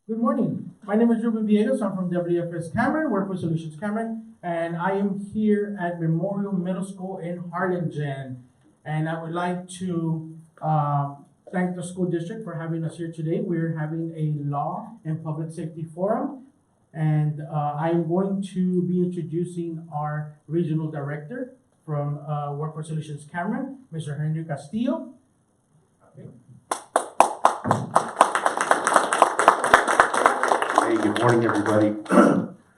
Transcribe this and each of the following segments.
Good morning. My name is Ruben Villegas. I'm from WFS Cameron, Workforce Solutions Cameron, and I am here at Memorial Middle School in Harlingen. And I would like to thank the school district for having us here today. We're having a law and public safety forum, and I am going to be introducing our regional director from Workforce Solutions Cameron, Mr. Henry Castillo. Okay. Hey, good morning, everybody.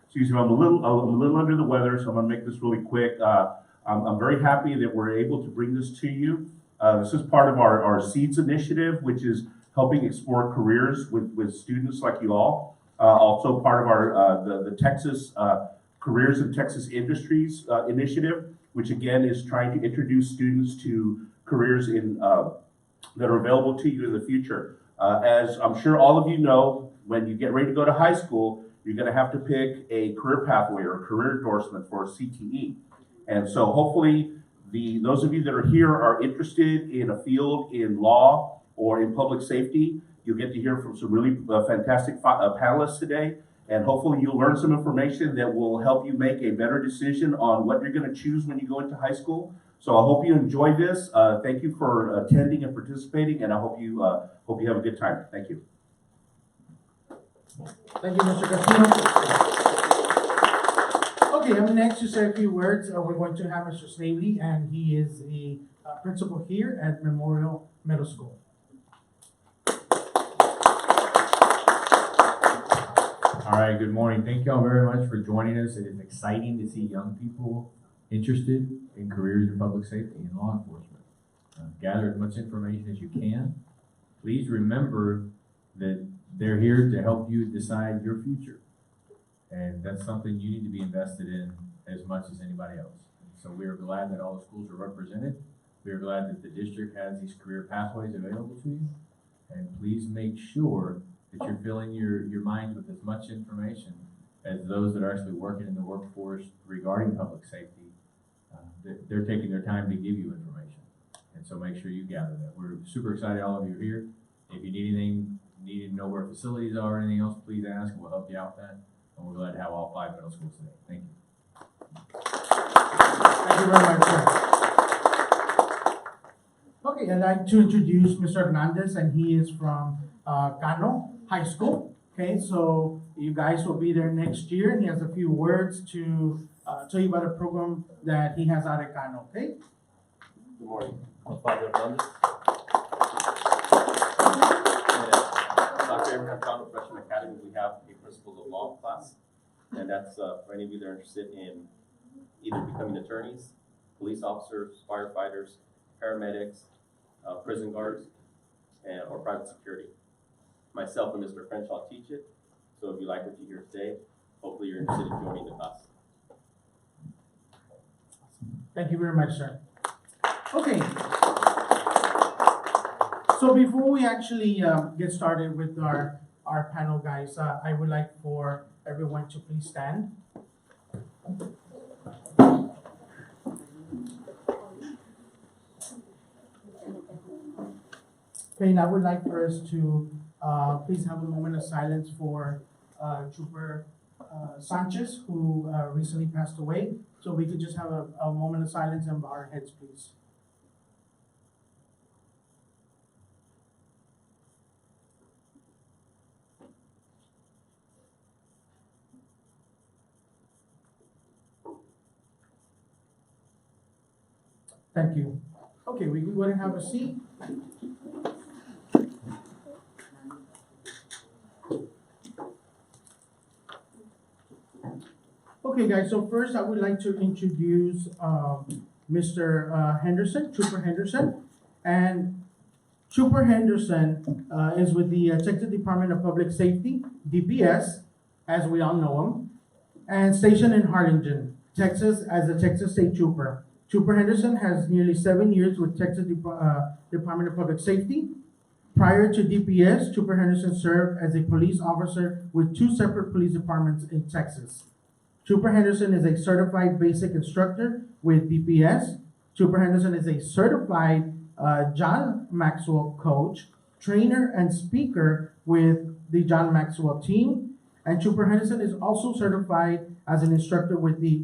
Excuse me, I'm a little under the weather, so I'm gonna make this really quick. I'm very happy that we're able to bring this to you. This is part of our SEEDS initiative, which is helping explore careers with students like you all. Also part of our the Texas Careers in Texas Industries initiative, which again is trying to introduce students to careers in that are available to you in the future. As I'm sure all of you know, when you get ready to go to high school, you're going to have to pick a career pathway or a career endorsement for a CTE. And so hopefully those of you that are here are interested in a field in law or in public safety. You'll get to hear from some really fantastic panelists today. And hopefully you'll learn some information that will help you make a better decision on what you're going to choose when you go into high school. So I hope you enjoy this. Thank you for attending and participating, and I hope you have a good time. Thank you. Thank you, Mr. Castillo. Okay, I'm next to say a few words. We're going to have Mr. Snavely, and he is the principal here at Memorial Middle School. All right, good morning. Thank you all very much for joining us. It is exciting to see young people interested in careers in public safety and law enforcement. Gather as much information as you can. Please remember that they're here to help you decide your future. And that's something you need to be invested in as much as anybody else. And so we are glad that all the schools are represented. We are glad that the district has these career pathways available to you. And please make sure that you're filling your mind with as much information as those that are actually working in the workforce regarding public safety. They're taking their time to give you information. And so make sure you gather that. We're super excited all of you are here. If you need anything, need to know where facilities are or anything else, please ask. We'll help you out with that. And we're glad to have all 5 middle schools today. Thank you. Thank you very much, sir. Okay, I'd like to introduce Mr. Hernandez, and he is from Cano High School. Okay, so you guys will be there next year, and he has a few words to tell you about a program that he has out at Cano. Okay? Good morning. I'm Father Hernandez. Dr. Abraham Cano Freshman Academy, we have a Principles of Law class, and that's for any of you that are interested in either becoming attorneys, police officers, firefighters, paramedics, prison guards, or private security. Myself and Mr. Crenshaw teach it, so if you like what you hear today, hopefully you're interested in joining the class. Thank you very much, sir. Okay. So before we actually get started with our panel, guys, I would like for everyone to please stand. Okay, and I would like for us to please have a moment of silence for Trooper Sanchez, who recently passed away. So we could just have a moment of silence and bow our heads, please. Thank you. Okay, we can go ahead and have a seat. Okay, guys, so first I would like to introduce Mr. Henderson, Trooper Henderson. And Trooper Henderson is with the Texas Department of Public Safety, DPS, as we all know him, and stationed in Harlingen, Texas as a Texas State Trooper. Trooper Henderson has nearly 7 years with Texas Department of Public Safety. Prior to DPS, Trooper Henderson served as a police officer with 2 separate police departments in Texas. Trooper Henderson is a certified basic instructor with DPS. Trooper Henderson is a certified John Maxwell coach, trainer, and speaker with the John Maxwell team. And Trooper Henderson is also certified as an instructor with the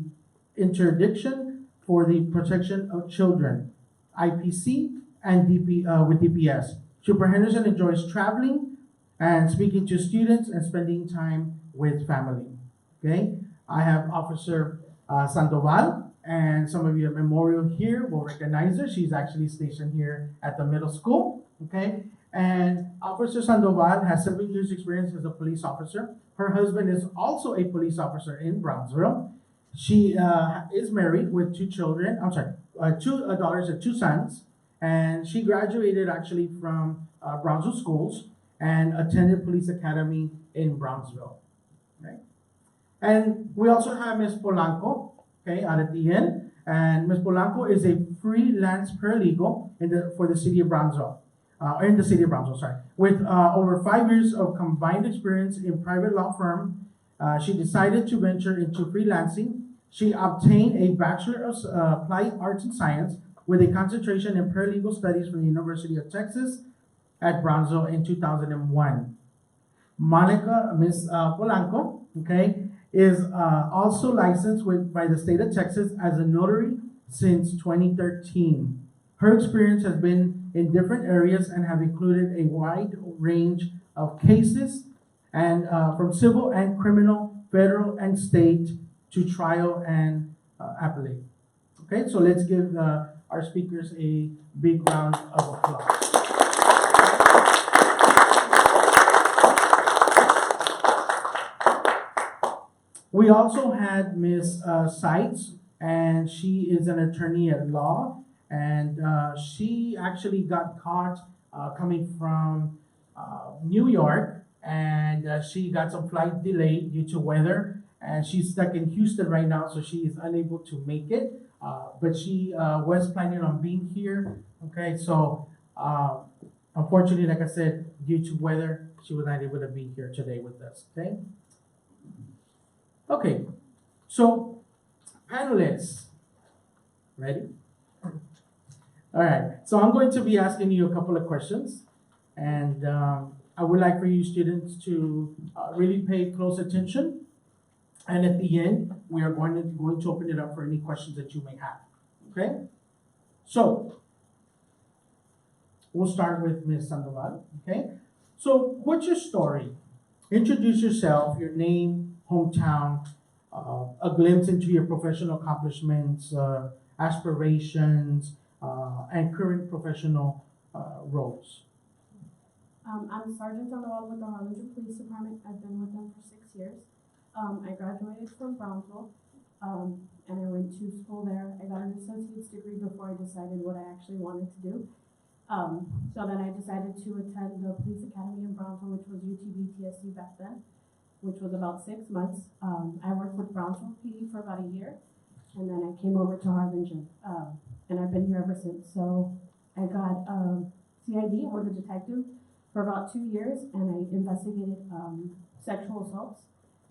Interdiction for the Protection of Children, IPC, and with DPS. Trooper Henderson enjoys traveling and speaking to students and spending time with family. Okay, I have Officer Sandoval, and some of you at Memorial here will recognize her. She's actually stationed here at the middle school. Okay, and Officer Sandoval has 7 years experience as a police officer. Her husband is also a police officer in Brownsville. She is married with 2 children. 2 daughters and 2 sons. And she graduated actually from Brownsville schools and attended police academy in Brownsville. Right? And we also have Ms. Polanco, okay, out at the end. And Ms. Polanco is a freelance paralegal for the city of Brownsville. In the city of Brownsville, sorry. With over 5 years of combined experience in private law firm, she decided to venture into freelancing. She obtained a Bachelor of Applied Arts and Science with a concentration in paralegal studies from the University of Texas at Brownsville in 2001. Ms. Polanco, okay, is also licensed by the state of Texas as a notary since 2013. Her experience has been in different areas and have included a wide range of cases and from civil and criminal, federal and state to trial and appellate. Okay, so let's give our speakers a big round of applause. We also had Ms. Sikes, and she is an attorney at law, and she actually got caught coming from New York, and she got some flight delay due to weather, and she's stuck in Houston right now, so she is unable to make it. But she was planning on being here. Okay, so unfortunately, like I said, due to weather, she was not able to be here today with us. Okay. Okay, so panelists, ready? All right. So I'm going to be asking you a couple of questions, and I would like for you students to really pay close attention. And at the end, we are going to open it up for any questions that you may have. Okay? So, we'll start with Ms. Sandoval. Okay? So, what's your story? Introduce yourself, your name, hometown, a glimpse into your professional accomplishments, aspirations, and current professional roles. I'm Sergeant Sandoval with the Harlingen Police Department. I've been with them for 6 years. I graduated from Brownsville, and I went to school there. I got an associate's degree before I decided what I actually wanted to do. So then I decided to attend the police academy in Brownsville, which was UTB-TSC back then, which was about 6 months. I worked with Brownsville PD for about a year, and then I came over to Harlingen, and I've been here ever since. So I got CID, I was a detective for about 2 years, and I investigated sexual assaults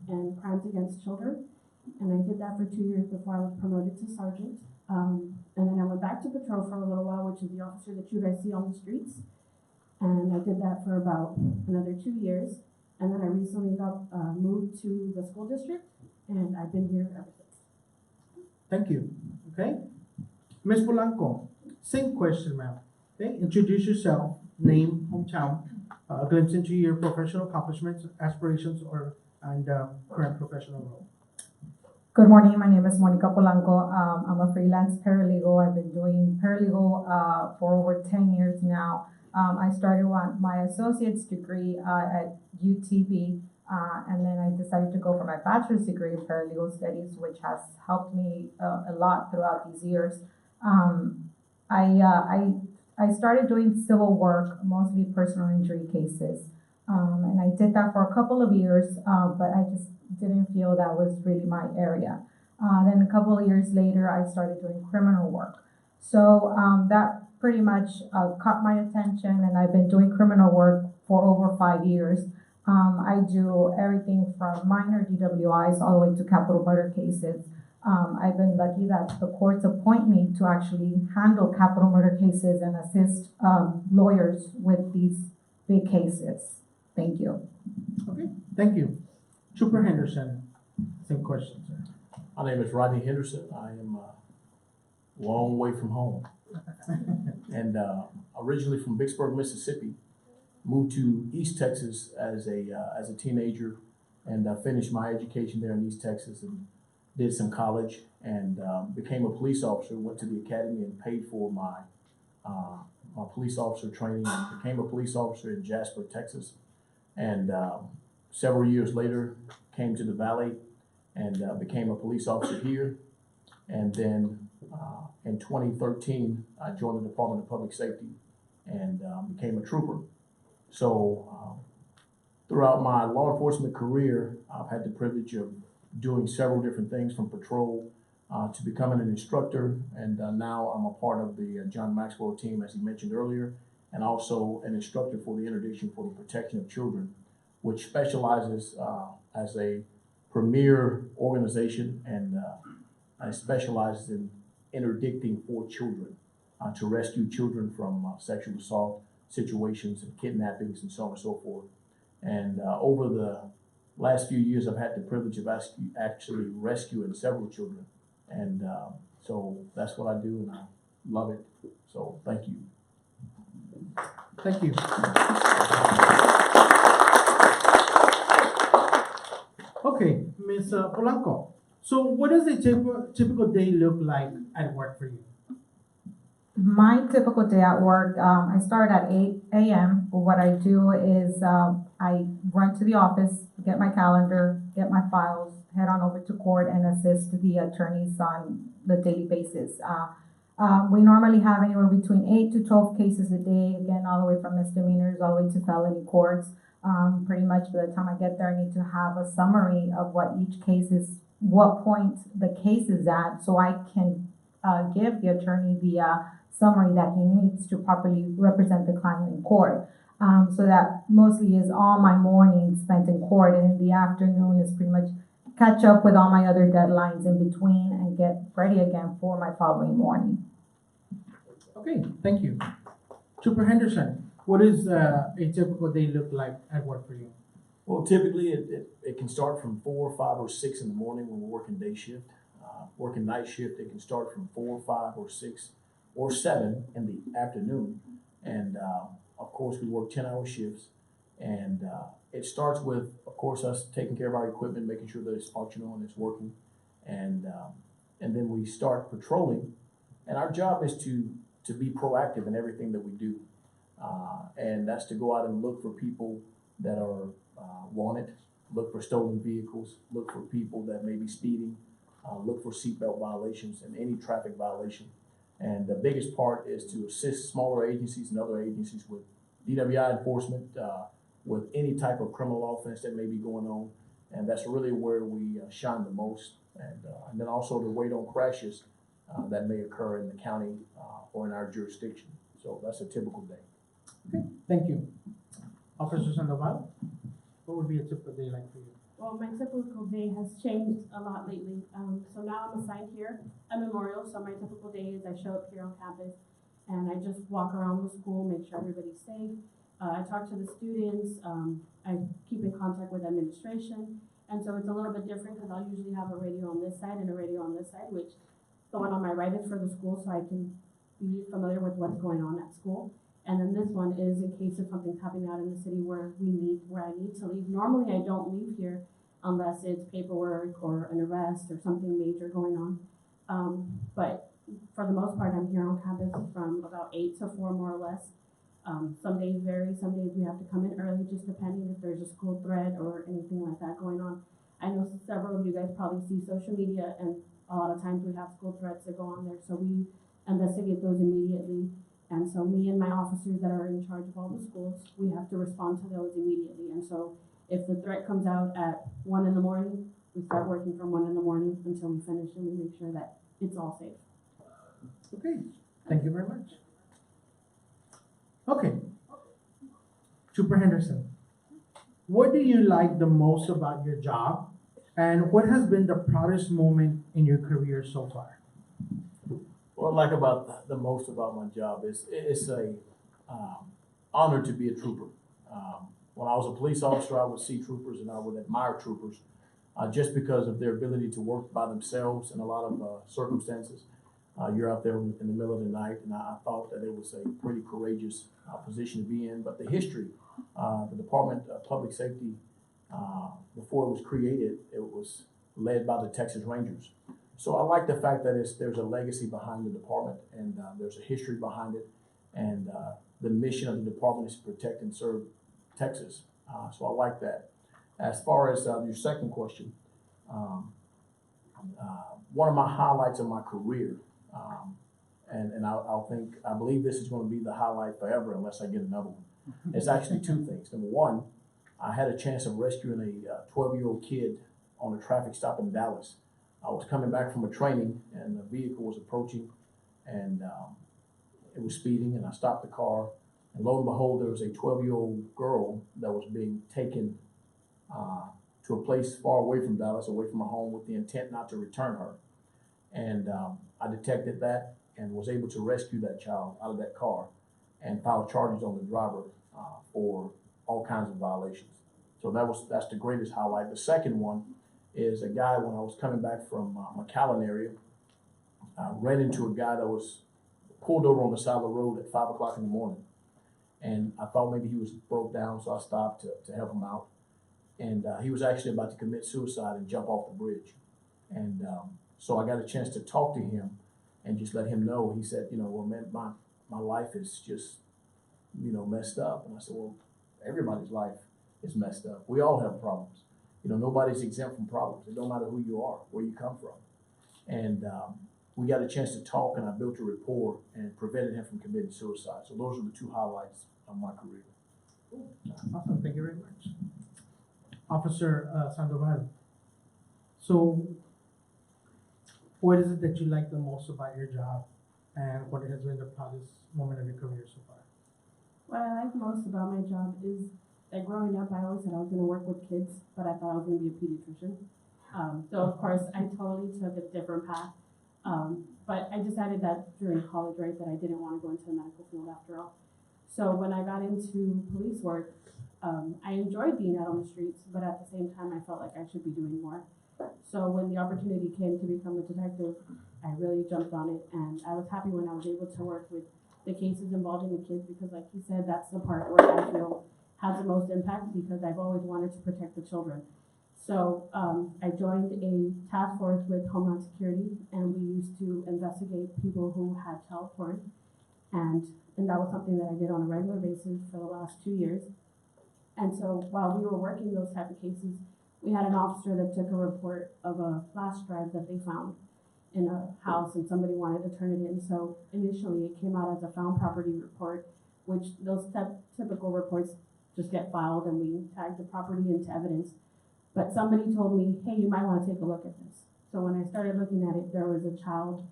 and crimes against children. And I did that for 2 years before I was promoted to sergeant. And then I went back to patrol for a little while, which is the officer that you guys see on the streets. And I did that for about another 2 years. And then I recently got moved to the school district, and I've been here ever since. Thank you. Okay. Ms. Polanco, same question, ma'am. Okay, introduce yourself, name, hometown, a glimpse into your professional accomplishments, aspirations, and current professional role. Good morning, my name is Monica Polanco. I'm a freelance paralegal. I've been doing paralegal for over 10 years now. I started my associate's degree at UTB, and then I decided to go for my bachelor's degree in paralegal studies, which has helped me a lot throughout these years. I started doing civil work, mostly personal injury cases, and I did that for a couple of years, but I just didn't feel that was really my area. Then a couple of years later, I started doing criminal work. So that pretty much caught my attention, and I've been doing criminal work for over 5 years. I do everything from minor DWIs all the way to capital murder cases. I've been lucky that the courts appoint me to actually handle capital murder cases and assist lawyers with these big cases. Thank you. Okay, thank you. Trooper Henderson, same question, sir. My name is Rodney Henderson. I am a long way from home. And originally from Vicksburg, Mississippi. Moved to East Texas as a teenager and finished my education there in East Texas and did some college and became a police officer, went to the academy and paid for my police officer training and became a police officer in Jasper, Texas. And several years later, came to the Valley and became a police officer here. And then in 2013, I joined the Department of Public Safety and became a trooper. So throughout my law enforcement career, I've had the privilege of doing several different things from patrol to becoming an instructor. And now I'm a part of the John Maxwell team, as he mentioned earlier, and also an instructor for the Interdiction for the Protection of Children, which specializes as a premier organization and specializes in interdicting for children to rescue children from sexual assault situations and kidnappings and so on and so forth. And over the last few years, I've had the privilege of actually rescuing several children. And so that's what I do, and I love it. So thank you. Thank you. Okay, Ms. Polanco. So what does a typical day look like at work for you? My typical day at work, I start at 8 a.m. What I do is I run to the office, get my calendar, get my files, head on over to court and assist the attorneys on the daily basis. We normally have anywhere between 8 to 12 cases a day, again, all the way from misdemeanors all the way to felony courts. Pretty much by the time I get there, I need to have a summary of what each case is, what point the case is at, so I can give the attorney the summary that he needs to properly represent the client in court. So that mostly is all my morning spent in court, and in the afternoon is pretty much catch up with all my other deadlines in between and get ready again for my following morning. Okay, thank you. Trooper Henderson, what does a typical day look like at work for you? Well, typically it can start from 4, 5, or 6 in the morning when we're working day shift. Working night shift, it can start from 4, 5, or 6, or 7 in the afternoon. And of course, we work 10-hour shifts. And it starts with, of course, us taking care of our equipment, making sure that it's functional and it's working. And then we start patrolling. And our job is to be proactive in everything that we do. And that's to go out and look for people that are wanted, look for stolen vehicles, look for people that may be speeding, look for seatbelt violations and any traffic violation. And the biggest part is to assist smaller agencies and other agencies with DWI enforcement, with any type of criminal offense that may be going on. And that's really where we shine the most. And then also to wait on crashes that may occur in the county or in our jurisdiction. So that's a typical day. Okay, thank you. Officer Sandoval, what would be a typical day like for you? Well, my typical day has changed a lot lately. So now I'm assigned here at Memorial. So my typical day is I show up here on campus and I just walk around the school, make sure everybody's safe. I talk to the students. I keep in contact with administration. And so it's a little bit different because I'll usually have a radio on this side and a radio on this side, which the one on my right is for the school so I can be familiar with what's going on at school. And then this one is in case if something's happening out in the city where I need to leave. Normally I don't leave here unless it's paperwork or an arrest or something major going on. But for the most part, I'm here on campus from about 8 to 4 more or less. Some days vary, some days we have to come in early, just depending if there's a school threat or anything like that going on. I know several of you guys probably see social media, and a lot of times we have school threats that go on there, so we investigate those immediately. And so me and my officers that are in charge of all the schools, we have to respond to those immediately. And so if the threat comes out at 1 in the morning, we start working from 1 in the morning until we finish, and we make sure that it's all safe. Okay, thank you very much. Okay, Trooper Henderson, what do you like the most about your job, and what has been the proudest moment in your career so far? What I like about the most about my job is it's a honor to be a trooper. when I was a police officer, I would see troopers and I would admire troopers just because of their ability to work by themselves in a lot of circumstances. You're out there in the middle of the night, and I thought that it was a pretty courageous position to be in. But the history, the Department of Public Safety, before it was created, it was led by the Texas Rangers. So I like the fact that there's a legacy behind the department, and there's a history behind it, and the mission of the department is to protect and serve Texas. So I like that. As far as your second question, one of my highlights of my career, and I believe this is going to be the highlight forever unless I get another one. It's actually two things. Number one, I had a chance of rescuing a 12-year-old kid on a traffic stop in Dallas. I was coming back from a training, and the vehicle was approaching, and it was speeding, and I stopped the car, and lo and behold, there was a 12-year-old girl that was being taken to a place far away from Dallas, away from her home, with the intent not to return her. And I detected that and was able to rescue that child out of that car and file charges on the driver for all kinds of violations. So that's the greatest highlight. The second one is a guy, when I was coming back from McAllen area, ran into a guy that was pulled over on the side of the road at 5 o'clock in the morning. And I thought maybe he was broke down, so I stopped to help him out. And he was actually about to commit suicide and jump off the bridge. And so I got a chance to talk to him and just let him know. He said, well, man, my life is just, messed up. And I said, well, everybody's life is messed up. We all have problems. Nobody's exempt from problems. It don't matter who you are, where you come from. And we got a chance to talk, and I built a rapport and prevented him from committing suicide. So those are the two highlights of my career. Awesome, thank you very much. Officer Sandoval, so what is it that you like the most about your job, and what has been the proudest moment of your career so far? What I like most about my job is that growing up, I always said I was going to work with kids, but I thought I was going to be a pediatrician. So of course, I totally took a different path. But I decided that during college, right, that I didn't want to go into the medical field after all. So when I got into police work, I enjoyed being out on the streets, but at the same time, I felt like I should be doing more. So when the opportunity came to become a detective, I really jumped on it, and I was happy when I was able to work with the cases involving the kids, because like you said, that's the part where I feel has the most impact, because I've always wanted to protect the children. So I joined a task force with Homeland Security, and we used to investigate people who had child porn, and that was something that I did on a regular basis for the last 2 years. And so while we were working those type of cases, we had an officer that took a report of a flash drive that they found in a house, and somebody wanted to turn it in. So initially it came out as a found property report, which those typical reports just get filed and we tag the property into evidence. But somebody told me, hey, you might want to take a look at this. So when I started looking at it, there was a child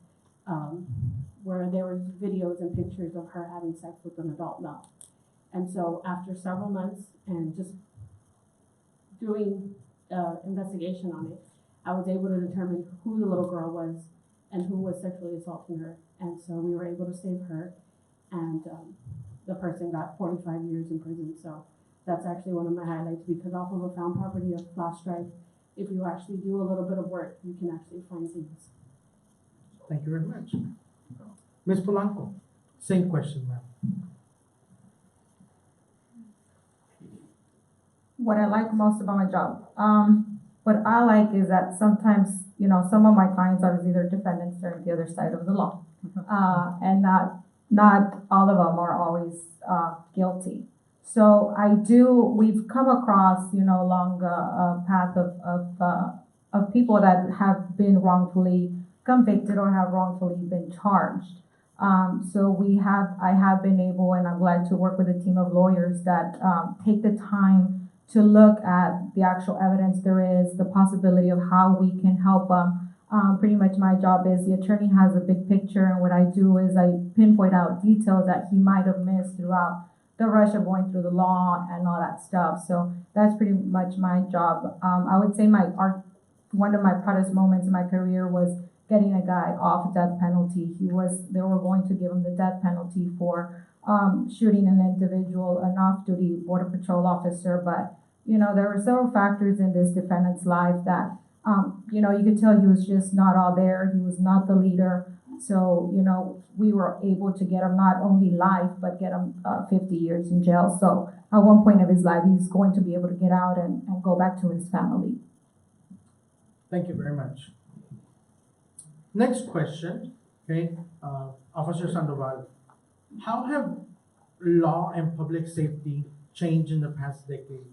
where there was videos and pictures of her having sex with an adult male. And so after several months and just doing investigation on it, I was able to determine who the little girl was and who was sexually assaulting her. And so we were able to save her, and the person got 45 years in prison. So that's actually one of my highlights, because off of a found property of flash drive, if you actually do a little bit of work, you can actually find things. Thank you very much. Ms. Polanco, same question, ma'am. What I like most about my job, what I like is that sometimes, some of my clients are either defendants or the other side of the law, and not all of them are always guilty. So we've come across, along a path of people that have been wrongfully convicted or have wrongfully been charged. So I have been able, and I'm glad to work with a team of lawyers that take the time to look at the actual evidence there is, the possibility of how we can help them. Pretty much my job is the attorney has a big picture, and what I do is I pinpoint out details that he might have missed throughout the rush of going through the law and all that stuff. So that's pretty much my job. I would say one of my proudest moments in my career was getting a guy off death penalty. They were going to give him the death penalty for shooting an individual, an off-duty border patrol officer, but, you know, there were several factors in this defendant's life that, you know, you could tell he was just not all there. He was not the leader. So, you know, we were able to get him not only life, but get him 50 years in jail. So at one point of his life, he's going to be able to get out and go back to his family. Thank you very much. Next question, okay, Officer Sandoval. How have law and public safety changed in the past decade?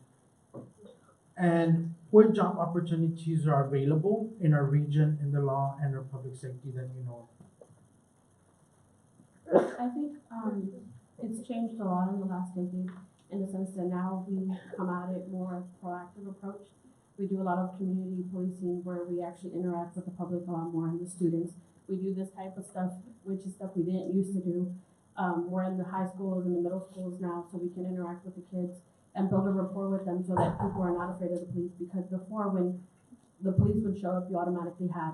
And what job opportunities are available in our region in the law and our public safety that you know? I think it's changed a lot in the last decade in the sense that now we come at it more of a proactive approach. We do a lot of community policing where we actually interact with the public a lot more and the students. We do this type of stuff, which is stuff we didn't used to do. We're in the high schools and the middle schools now, so we can interact with the kids and build a rapport with them so that people are not afraid of the police. Because before, when the police would show up, you automatically had,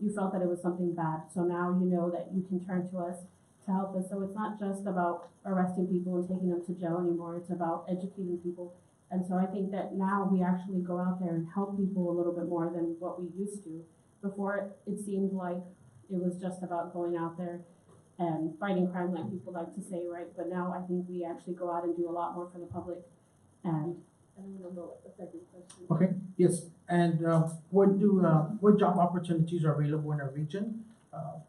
you felt that it was something bad. So now you know that you can turn to us to help us. So it's not just about arresting people and taking them to jail anymore. It's about educating people. And so I think that now we actually go out there and help people a little bit more than what we used to. Before, it seemed like it was just about going out there and fighting crime, like people like to say, right? But now I think we actually go out and do a lot more for the public. And I don't know what the second question. Okay, yes, and what job opportunities are available in our region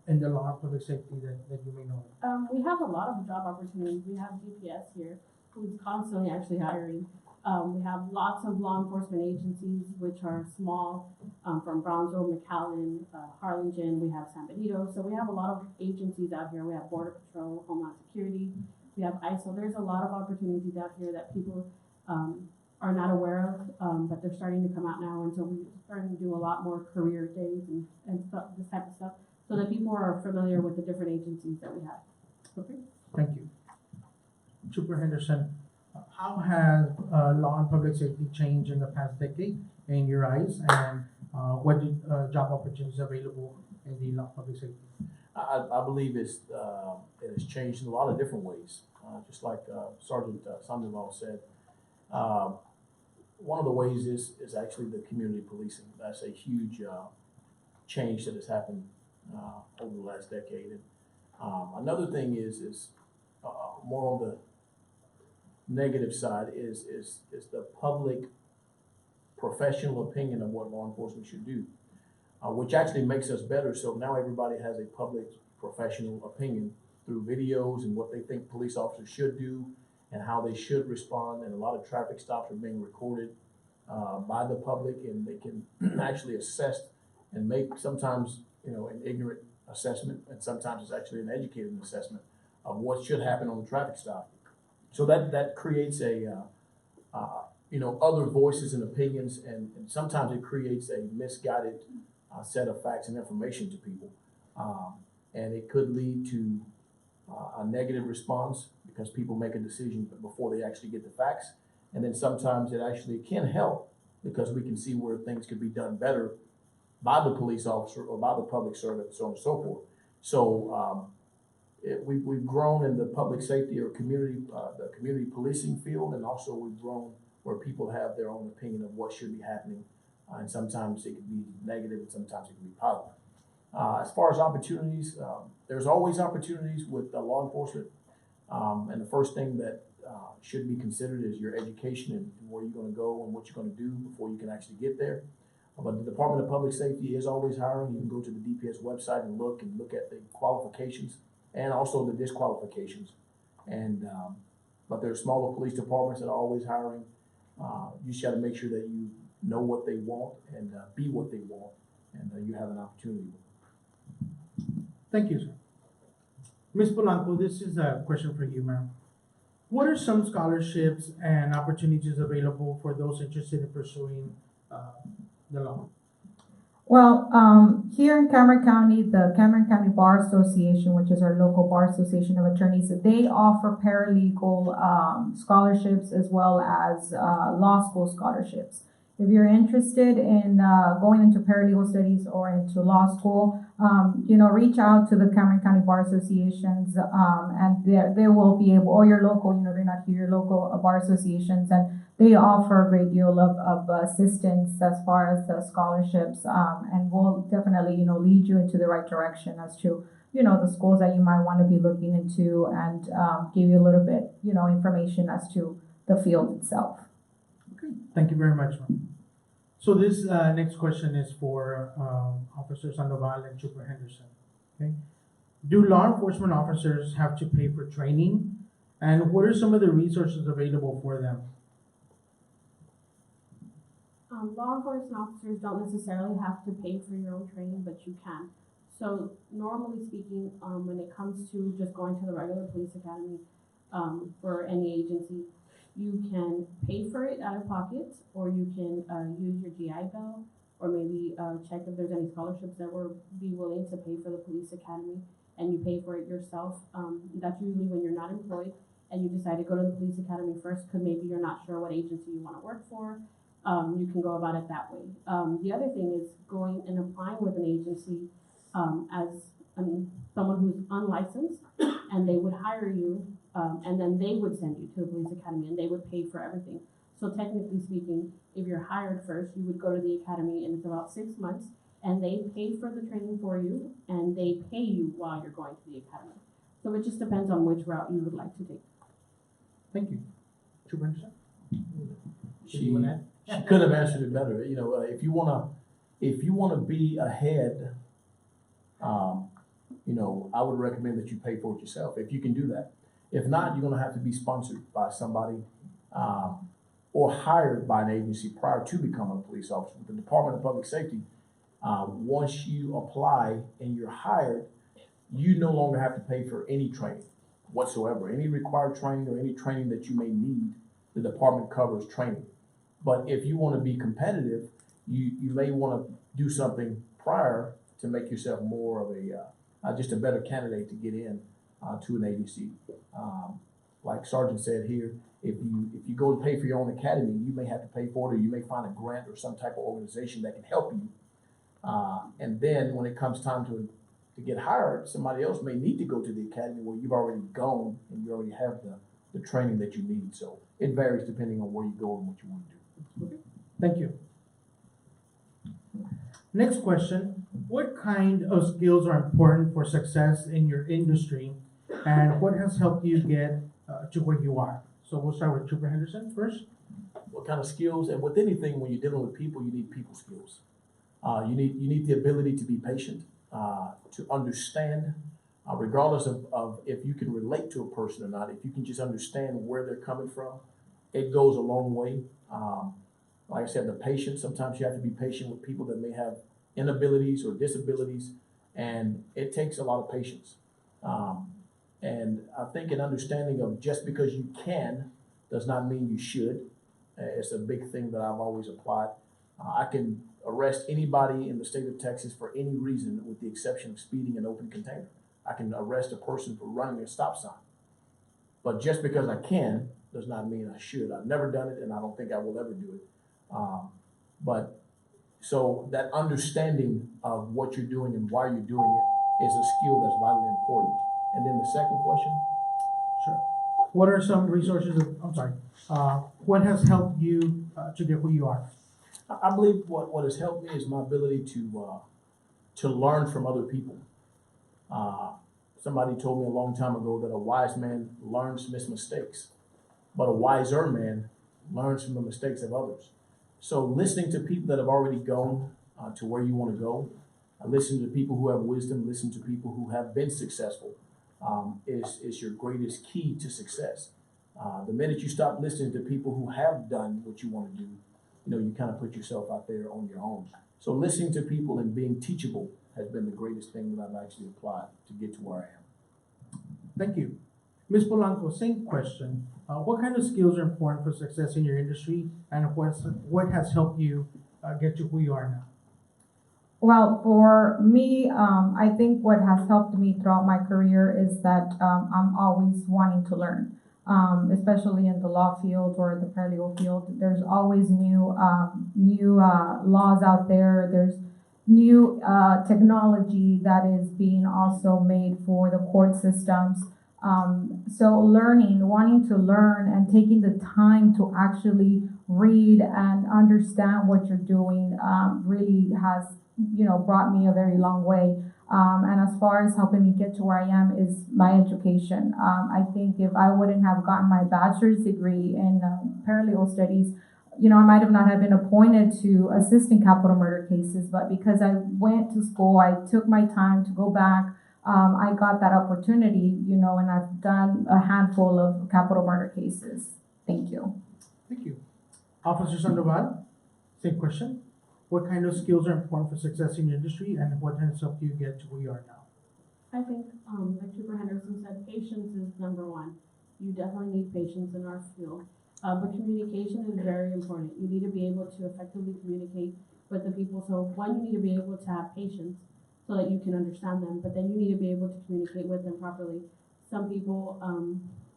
in the law and public safety that you may know? We have a lot of job opportunities. We have DPS here, who's constantly actually hiring. We have lots of law enforcement agencies, which are small, from Brownsville, McAllen, Harlingen. We have San Benito. So we have a lot of agencies out here. We have Border Patrol, Homeland Security. We have ISO. There's a lot of opportunities out here that people are not aware of, but they're starting to come out now. And so we're starting to do a lot more career days and stuff, this type of stuff, so that people are familiar with the different agencies that we have. Okay, thank you. Trooper Henderson, how has law and public safety changed in the past decade in your eyes, and what job opportunities available in the law and public safety? I believe it has changed in a lot of different ways. Just like Sergeant Sandoval said, one of the ways is actually the community policing. That's a huge change that has happened over the last decade. And another thing is more on the negative side is the public professional opinion of what law enforcement should do, which actually makes us better. So now everybody has a public professional opinion through videos and what they think police officers should do and how they should respond. And a lot of traffic stops are being recorded by the public, and they can actually assess and make sometimes, you know, an ignorant assessment, and sometimes it's actually an educated assessment of what should happen on the traffic stop. So that creates a, you know, other voices and opinions, and sometimes it creates a misguided set of facts and information to people. And it could lead to a negative response because people make a decision before they actually get the facts. And then sometimes it actually can help because we can see where things could be done better by the police officer or by the public servant, so on and so forth. So we've grown in the public safety or community, the community policing field, and also we've grown where people have their own opinion of what should be happening. And sometimes it can be negative and sometimes it can be positive. As far as opportunities, there's always opportunities with law enforcement. And the first thing that should be considered is your education and where you're going to go and what you're going to do before you can actually get there. But the Department of Public Safety is always hiring. You can go to the DPS website and look at the qualifications and also the disqualifications. And but there are smaller police departments that are always hiring. You just got to make sure that you know what they want and be what they want, and you have an opportunity. Thank you, sir. Ms. Polanco, this is a question for you, ma'am. What are some scholarships and opportunities available for those interested in pursuing the law? Well, here in Cameron County, the Cameron County Bar Association, which is our local bar association of attorneys, they offer paralegal scholarships as well as law school scholarships. If you're interested in going into paralegal studies or into law school, reach out to the Cameron County Bar Associations, and they will be able, or your local, if you're not here, your local bar associations, and they offer a great deal of assistance as far as scholarships, and will definitely, lead you into the right direction as to, the schools that you might want to be looking into, and give you a little bit, information as to the field itself. Okay, thank you very much, ma'am. So this next question is for Officer Sandoval and Trooper Henderson. Okay, do law enforcement officers have to pay for training, and what are some of the resources available for them? Law enforcement officers don't necessarily have to pay for your own training, but you can. So normally speaking, when it comes to just going to the regular police academy for any agency, you can pay for it out of pocket, or you can use your GI Bill, or maybe check if there's any scholarships that will be willing to pay for the police academy, and you pay for it yourself. That's usually when you're not employed and you decide to go to the police academy first because maybe you're not sure what agency you want to work for. You can go about it that way. The other thing is going and applying with an agency as someone who's unlicensed, and they would hire you, and then they would send you to the police academy, and they would pay for everything. So technically speaking, if you're hired first, you would go to the academy, and it's about 6 months, and they pay for the training for you, and they pay you while you're going to the academy. So it just depends on which route you would like to take. Thank you. Trooper Henderson? She could have answered it better. If you wanna be ahead, I would recommend that you pay for it yourself if you can do that. If not, you're gonna have to be sponsored by somebody or hired by an agency prior to becoming a police officer. With the Department of Public Safety, once you apply and you're hired, you no longer have to pay for any training whatsoever. Any required training or any training that you may need, the department covers training. But if you want to be competitive, you may want to do something prior to make yourself more of just a better candidate to get in to an agency. Like Sergeant said here, if you go to pay for your own academy, you may have to pay for it, or you may find a grant or some type of organization that can help you. And then when it comes time to get hired, somebody else may need to go to the academy where you've already gone and you already have the training that you need. So it varies depending on where you go and what you want to do. Okay, thank you. Next question, what kind of skills are important for success in your industry, and what has helped you get to where you are? So we'll start with Trooper Henderson first. What kind of skills? And with anything, when you're dealing with people, you need people skills. You need the ability to be patient, to understand, regardless of if you can relate to a person or not. If you can just understand where they're coming from, it goes a long way. Like I said, the patience, sometimes you have to be patient with people that may have inabilities or disabilities, and it takes a lot of patience. And I think an understanding of just because you can does not mean you should. It's a big thing that I've always applied. I can arrest anybody in the state of Texas for any reason with the exception of speeding an open container. I can arrest a person for running a stop sign. But just because I can does not mean I should. I've never done it, and I don't think I will ever do it. So that understanding of what you're doing and why you're doing it is a skill that's vitally important. And then the second question? Sure. What are some resources, what has helped you to get where you are? I believe what has helped me is my ability to learn from other people. Somebody told me a long time ago that a wise man learns from his mistakes, but a wiser man learns from the mistakes of others. So listening to people that have already gone to where you want to go, listen to people who have wisdom, listen to people who have been successful, is your greatest key to success. The minute you stop listening to people who have done what you want to do, you kind of put yourself out there on your own. So listening to people and being teachable has been the greatest thing that I've actually applied to get to where I am. Thank you. Ms. Polanco, same question. What kind of skills are important for success in your industry, and what has helped you get to who you are now? Well, for me, I think what has helped me throughout my career is that I'm always wanting to learn. especially in the law field or the paralegal field. There's always new laws out there. There's new technology that is being also made for the court systems. So wanting to learn and taking the time to actually read and understand what you're doing really has, brought me a very long way. And as far as helping me get to where I am is my education. I think if I wouldn't have gotten my bachelor's degree in paralegal studies, I might have not have been appointed to assist in capital murder cases, but because I went to school, I took my time to go back. I got that opportunity, and I've done a handful of capital murder cases. Thank you. Thank you. Officer Sandoval, same question. What kind of skills are important for success in your industry, and what has helped you get to where you are now? I think, like Trooper Henderson said, patience is number one. You definitely need patience in our field. But communication is very important. You need to be able to effectively communicate with the people. So one, you need to be able to have patience so that you can understand them, but then you need to be able to communicate with them properly. Some people,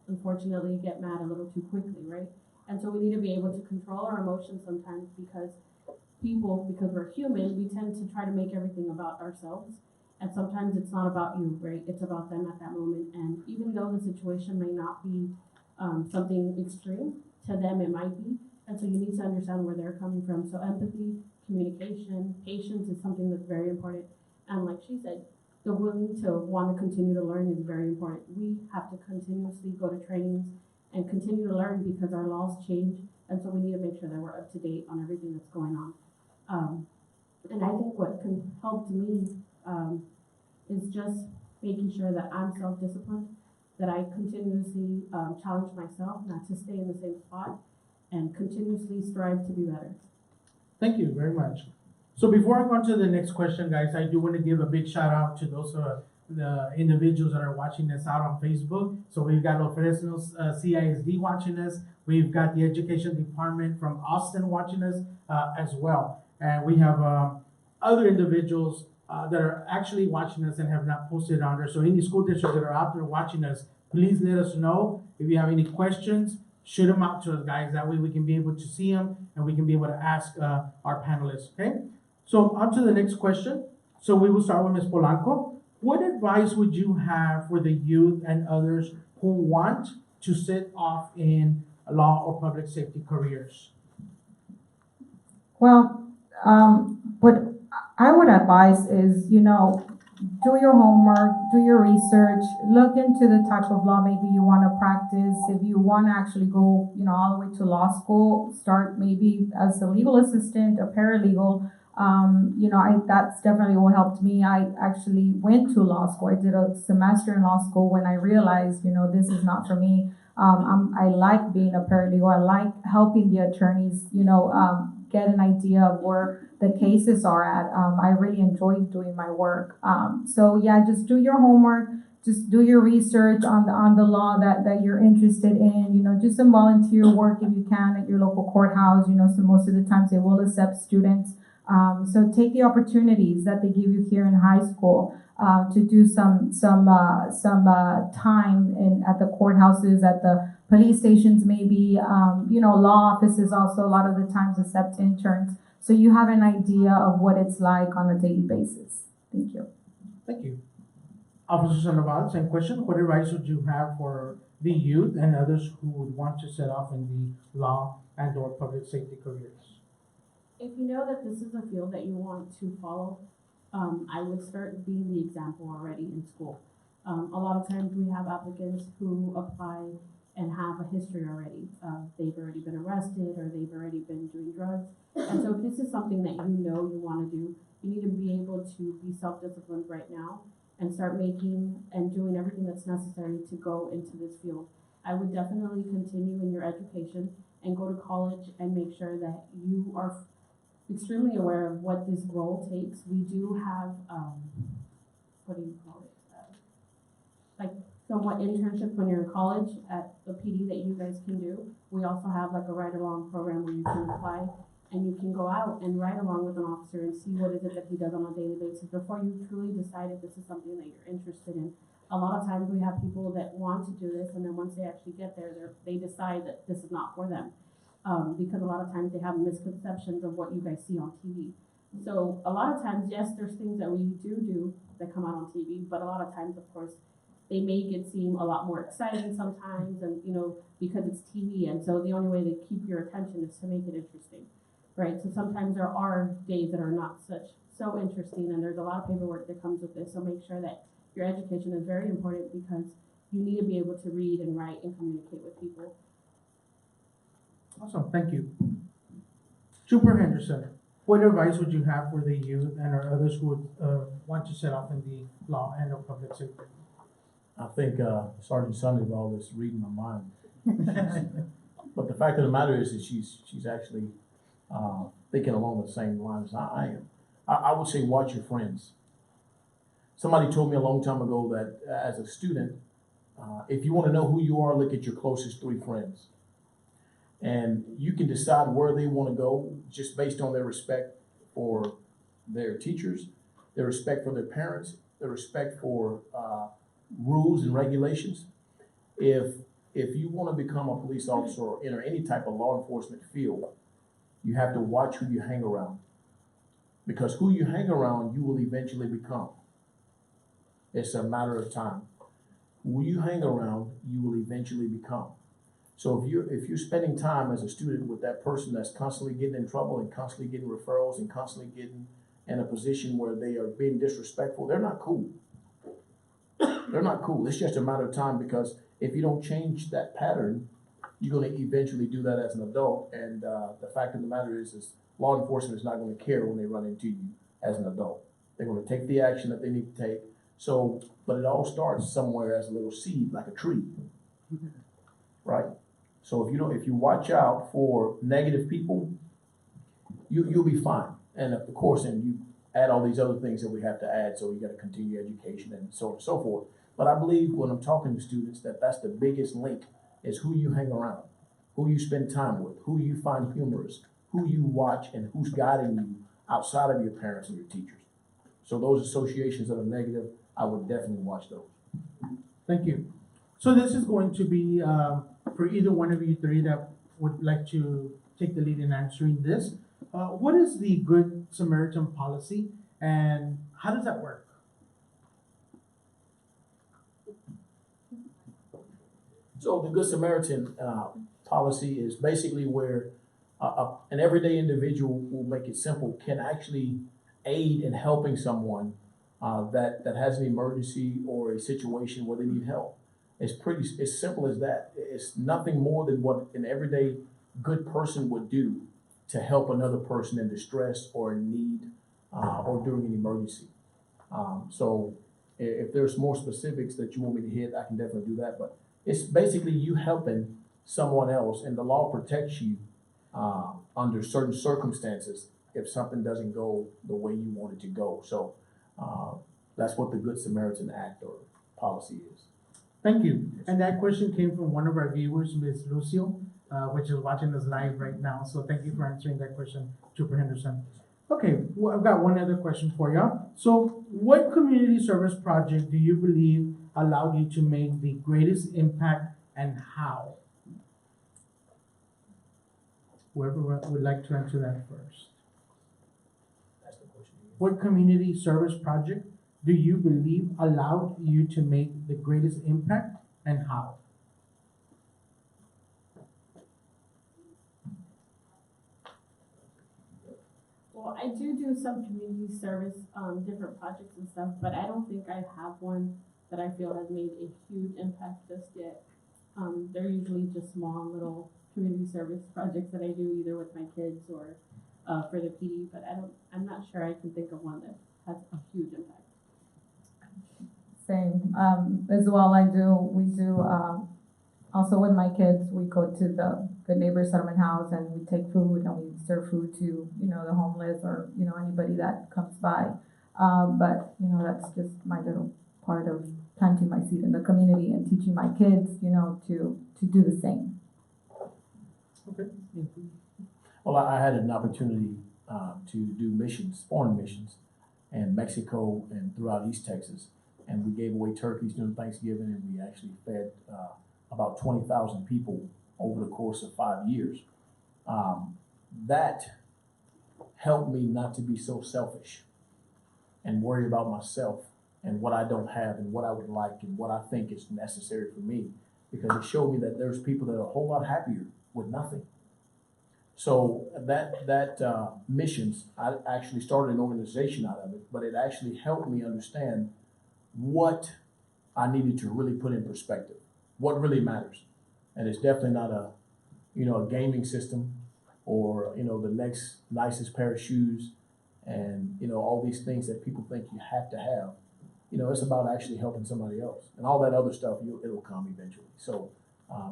unfortunately, get mad a little too quickly, right? And so we need to be able to control our emotions sometimes because we're human, we tend to try to make everything about ourselves. And sometimes it's not about you, right? It's about them at that moment. And even though the situation may not be something extreme, to them it might be. And so you need to understand where they're coming from. So empathy, communication, patience is something that's very important. And like she said, the willing to want to continue to learn is very important. We have to continuously go to trainings and continue to learn because our laws change. And so we need to make sure that we're up to date on everything that's going on. And I think what helped me is just making sure that I'm self-disciplined, that I continuously challenge myself not to stay in the same spot and continuously strive to be better. Thank you very much. So before I go on to the next question, guys, I do want to give a big shout out to those the individuals that are watching us out on Facebook. So we've got Fresno CISD watching us. We've got the Education Department from Austin watching us as well. And we have other individuals that are actually watching us and have not posted on there. So any school districts that are out there watching us, please let us know. If you have any questions, shoot them out to us, guys. That way we can be able to see them and we can be able to ask our panelists, okay? So on to the next question. So we will start with Ms. Polanco. What advice would you have for the youth and others who want to set off in law or public safety careers? Well, what I would advise is, do your homework, do your research, look into the type of law maybe you want to practice. If you want to actually go, all the way to law school, start maybe as a legal assistant, a paralegal. That's definitely what helped me. I actually went to law school. I did a semester in law school when I realized, this is not for me. I like being a paralegal. I like helping the attorneys, get an idea of where the cases are at. I really enjoy doing my work. So yeah, just do your homework. Just do your research on the law that you're interested in. Do some volunteer work if you can at your local courthouse. So most of the times they will accept students. So take the opportunities that they give you here in high school to do some time at the courthouses, at the police stations, maybe. Law offices also a lot of the times accept interns. So you have an idea of what it's like on a daily basis. Thank you. Thank you. Officer Sandoval, same question. What advice would you have for the youth and others who would want to set off in the law and or public safety careers? If you know that this is a field that you want to follow, I would start being the example already in school. A lot of times we have applicants who apply and have a history already. They've already been arrested or they've already been doing drugs. And so if this is something that you want to do, you need to be able to be self-disciplined right now and start making and doing everything that's necessary to go into this field. I would definitely continue in your education and go to college and make sure that you are extremely aware of what this role takes. We do have, what do you call it? Like somewhat internships when you're in college at the PD that you guys can do. We also have like a ride-along program where you can apply and you can go out and ride along with an officer and see what is it that he does on a daily basis before you truly decide if this is something that you're interested in. a lot of times we have people that want to do this, and then once they actually get there, they decide that this is not for them. Because a lot of times they have misconceptions of what you guys see on TV. So a lot of times, yes, there's things that we do that come out on TV, but a lot of times, of course, they make it seem a lot more exciting sometimes, and because it's TV, and so the only way to keep your attention is to make it interesting, right? So sometimes there are days that are not so interesting, and there's a lot of paperwork that comes with this. So make sure that your education is very important, because you need to be able to read and write and communicate with people. Awesome, thank you. Trooper Henderson, what advice would you have for the youth and or others who would want to set off in the law and or public safety? I think Sergeant Sandoval is reading my mind. But the fact of the matter is that she's actually thinking along the same lines I am. I would say watch your friends. Somebody told me a long time ago that as a student, if you want to know who you are, look at your closest 3 friends. And you can decide where they want to go just based on their respect for their teachers, their respect for their parents, their respect for rules and regulations. If you want to become a police officer or enter any type of law enforcement field, you have to watch who you hang around. Because who you hang around, you will eventually become. It's a matter of time. Who you hang around, you will eventually become. So if you're spending time as a student with that person that's constantly getting in trouble and constantly getting referrals and constantly getting in a position where they are being disrespectful, they're not cool. They're not cool. It's just a matter of time, because if you don't change that pattern, you're going to eventually do that as an adult. And the fact of the matter is law enforcement is not going to care when they run into you as an adult. They're going to take the action that they need to take. So, but it all starts somewhere as a little seed, like a tree, right? So if you watch out for negative people, you'll be fine. And of course, and you add all these other things that we have to add. So you got to continue education and so on and so forth. But I believe when I'm talking to students that's the biggest link is who you hang around, who you spend time with, who you find humorous, who you watch, and who's guiding you outside of your parents and your teachers. So those associations that are negative, I would definitely watch those. Thank you. So this is going to be for either one of you 3 that would like to take the lead in answering this. What is the Good Samaritan policy, and how does that work? So the Good Samaritan policy is basically where an everyday individual, will make it simple, can actually aid in helping someone that has an emergency or a situation where they need help. It's simple as that. It's nothing more than what an everyday good person would do to help another person in distress or in need or during an emergency. So if there's more specifics that you want me to hit, I can definitely do that. But it's basically you helping someone else, and the law protects you under certain circumstances if something doesn't go the way you want it to go. So that's what the Good Samaritan Act or policy is. Thank you. And that question came from one of our viewers, Ms. Lucio, which is watching us live right now. So thank you for answering that question, Trooper Henderson. Okay, well, I've got one other question for you. So what community service project do you believe allowed you to make the greatest impact, and how? Whoever would like to answer that first. That's the question. What community service project do you believe allowed you to make the greatest impact, and how? Well, I do some community service, different projects and stuff, but I don't think I have one that I feel has made a huge impact just yet. They're usually just small little community service projects that I do either with my kids or for the PD, but I'm not sure I can think of one that has a huge impact. Same. As well, we do, also with my kids, we go to the Good Neighbor Settlement House and we take food and we serve food to, the homeless or, anybody that comes by. But, that's just my little part of planting my seed in the community and teaching my kids, to do the same. Okay. Well, I had an opportunity to do missions, foreign missions, in Mexico and throughout East Texas. and we gave away turkeys during Thanksgiving, and we actually fed about 20,000 people over the course of 5 years. That helped me not to be so selfish and worry about myself and what I don't have and what I would like and what I think is necessary for me, because it showed me that there's people that are a whole lot happier with nothing. So that missions, I actually started an organization out of it, but it actually helped me understand what I needed to really put in perspective, what really matters. And it's definitely not a gaming system or, the next nicest pair of shoes and, all these things that people think you have to have. It's about actually helping somebody else, and all that other stuff, it'll come eventually. So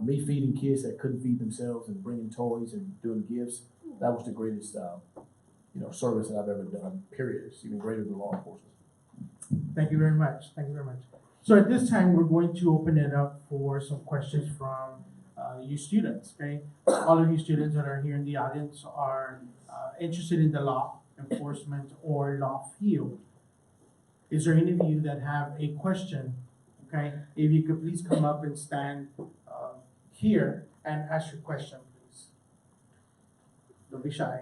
me feeding kids that couldn't feed themselves and bringing toys and doing gifts, that was the greatest, service that I've ever done, period. It's even greater than law enforcement. Thank you very much. Thank you very much. So at this time, we're going to open it up for some questions from you students, okay? All of you students that are here in the audience are interested in the law enforcement or law field. Is there any of you that have a question, okay? If you could please come up and stand here and ask your question, please. Don't be shy.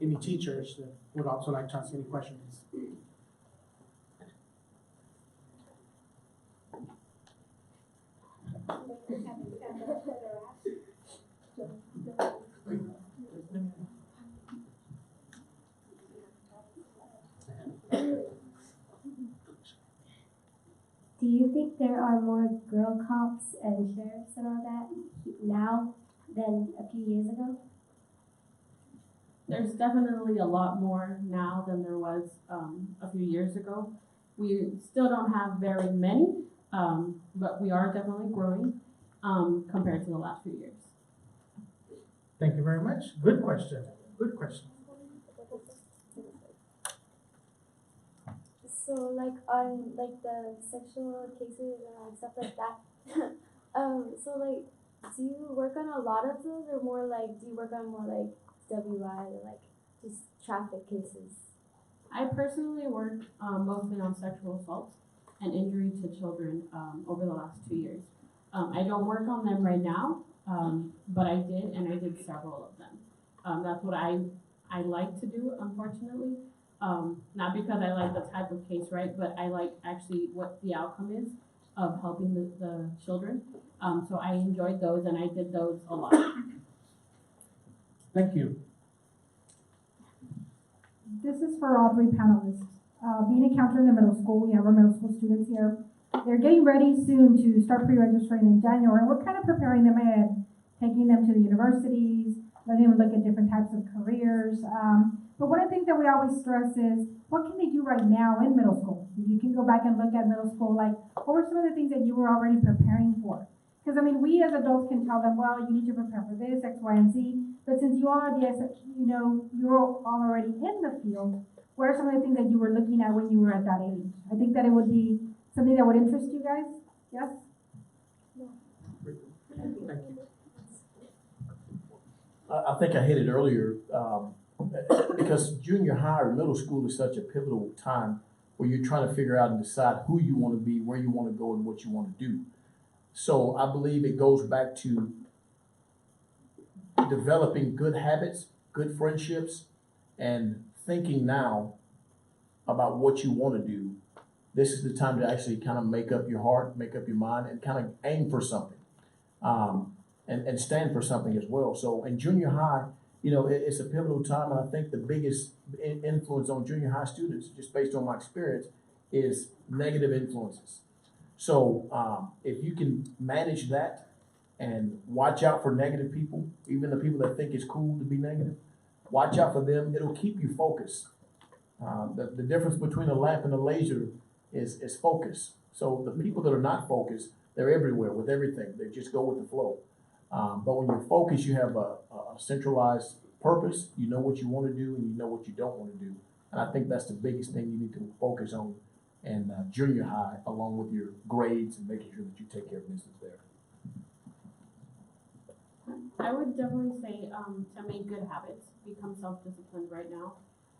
Any teachers that would also like to ask any questions? Do you think there are more girl cops and sheriffs and all that now than a few years ago? There's definitely a lot more now than there was a few years ago. We still don't have very many, but we are definitely growing compared to the last few years. Thank you very much. Good question. Good question. So like on like the sexual cases and stuff like that, so like do you work on a lot of those, or more like do you work on more like WI or like just traffic cases? I personally work mostly on sexual assault and injury to children over the last 2 years. I don't work on them right now, but I did, and I did several of them. That's what I like to do, unfortunately. Not because I like the type of case, right, but I like actually what the outcome is of helping the children. So I enjoyed those, and I did those a lot. Thank you. This is for all three panelists. Being a counselor in the middle school, we have our middle school students here. They're getting ready soon to start pre-registering in January. We're kind of preparing them ahead, taking them to the universities, letting them look at different types of careers. But one of the things that we always stress is, what can they do right now in middle school? If you can go back and look at middle school, like, what were some of the things that you were already preparing for? Because, I mean, we as adults can tell them, well, you need to prepare for this, X, Y, and Z. But since you are you're already in the field, what are some of the things that you were looking at when you were at that age? I think that it would be something that would interest you guys. Yes? Thank you. I think I hit it earlier, because junior high or middle school is such a pivotal time where you're trying to figure out and decide who you want to be, where you want to go, and what you want to do. So I believe it goes back to developing good habits, good friendships, and thinking now about what you want to do. This is the time to actually kind of make up your heart, make up your mind, and kind of aim for something, and stand for something as well. So in junior high, it's a pivotal time, and I think the biggest influence on junior high students, just based on my experience, is negative influences. So if you can manage that and watch out for negative people, even the people that think it's cool to be negative, watch out for them. It'll keep you focused. The difference between a lamp and a laser is focus. So the people that are not focused, they're everywhere with everything. They just go with the flow. But when you're focused, you have a centralized purpose. You know what you want to do, and you know what you don't want to do. And I think that's the biggest thing you need to focus on in junior high, along with your grades and making sure that you take care of business there. I would definitely say to make good habits, become self-disciplined right now.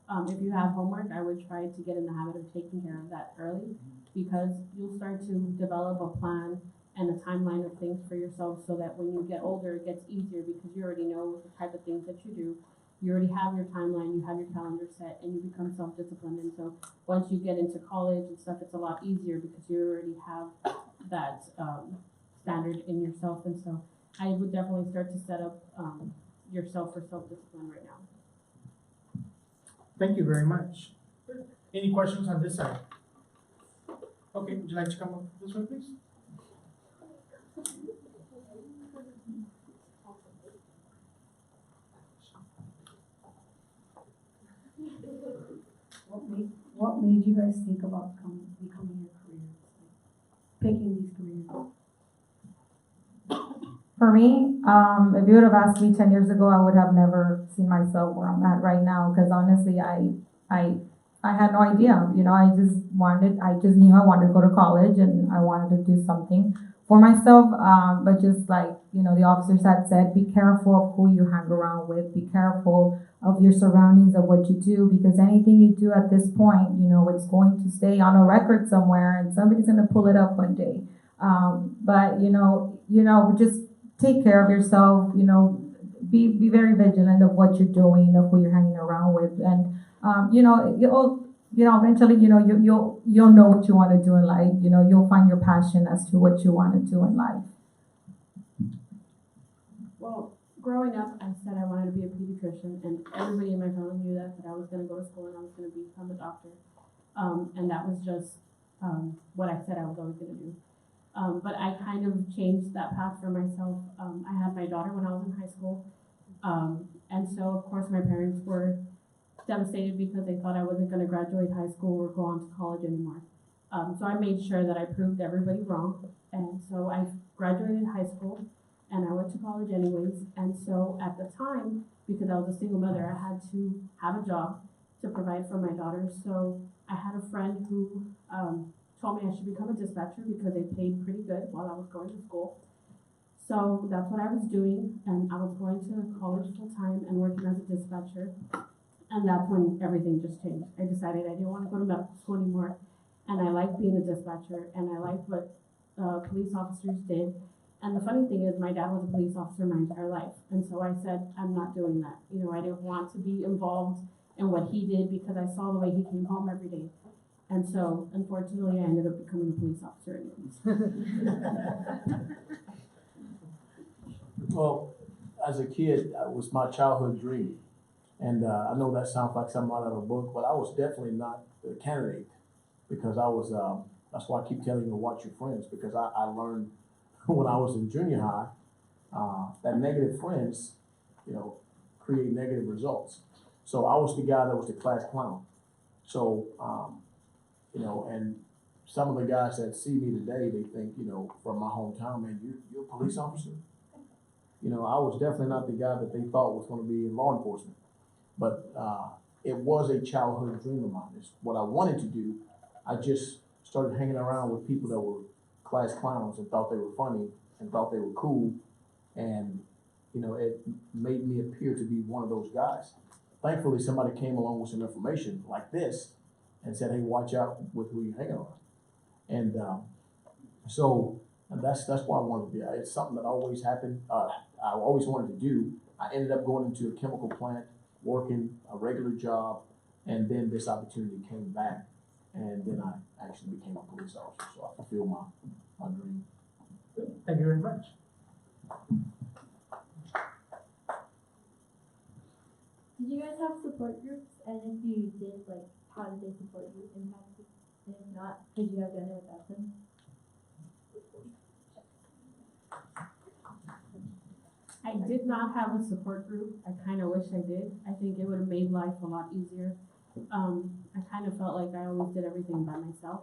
If you have homework, I would try to get in the habit of taking care of that early, because you'll start to develop a plan and a timeline of things for yourself, so that when you get older, it gets easier, because you already know the type of things that you do. You already have your timeline, you have your calendar set, and you become self-disciplined. And so once you get into college and stuff, it's a lot easier because you already have that standard in yourself. And so I would definitely start to set up yourself for self-discipline right now. Thank you very much. Any questions on this side? Okay, would you like to come up this way, please? What made you guys think about becoming a career, picking these careers? For me, if you would have asked me 10 years ago, I would have never seen myself where I'm at right now. Because honestly, I had no idea. You know, I just knew I wanted to go to college and I wanted to do something for myself. But just like, you know, the officers had said, be careful of who you hang around with. Be careful of your surroundings, of what you do, because anything you do at this point, you know, it's going to stay on a record somewhere and somebody's going to pull it up one day. But you know, just take care of yourself, you know, be very vigilant of what you're doing, of who you're hanging around with. And, eventually, you'll know what you want to do in life. You know, you'll find your passion as to what you want to do in life. Well, growing up, I said I wanted to be a pediatrician, and everybody in my family knew that I was going to go to school and I was going to become a doctor. And that was just what I said I was always going to do. But I kind of changed that path for myself. I had my daughter when I was in high school. And so, of course, my parents were devastated because they thought I wasn't going to graduate high school or go on to college anymore. So I made sure that I proved everybody wrong. And so I graduated high school and I went to college anyways. And so at the time, because I was a single mother, I had to have a job to provide for my daughter. So I had a friend who told me I should become a dispatcher because they paid pretty good while I was going to school. So that's what I was doing, and I was going to college full time and working as a dispatcher. And that's when everything just changed. I decided I didn't want to go to medical school anymore, and I liked being a dispatcher, and I liked what police officers did. And the funny thing is, my dad was a police officer my entire life, and so I said, I'm not doing that. You know, I didn't want to be involved in what he did because I saw the way he came home every day. And so, unfortunately, I ended up becoming a police officer anyways. Well, as a kid, it was my childhood dream. And I know that sounds like something out of a book, but I was definitely not the candidate because I was, that's why I keep telling you to watch your friends, because I learned when I was in junior high that negative friends, you know, create negative results. So I was the guy that was the class clown. So, you know, and some of the guys that see me today, they think, you know, from my hometown, man, you're a police officer? You know, I was definitely not the guy that they thought was going to be in law enforcement. But it was a childhood dream of mine. It's what I wanted to do. I just started hanging around with people that were class clowns and thought they were funny and thought they were cool. And, you know, it made me appear to be one of those guys. Thankfully, somebody came along with some information like this and said, hey, watch out with who you're hanging around. And so that's why I wanted to be. It's something that always happened. I always wanted to do. I ended up going into a chemical plant, working a regular job, and then this opportunity came back, and then I actually became a police officer. So I fulfilled my dream. Thank you very much. Did you guys have support groups? And if you did, like, how did they support you in that group? And if not, could you have done it without them? I did not have a support group. I kind of wish I did. I think it would have made life a lot easier. I kind of felt like I always did everything by myself.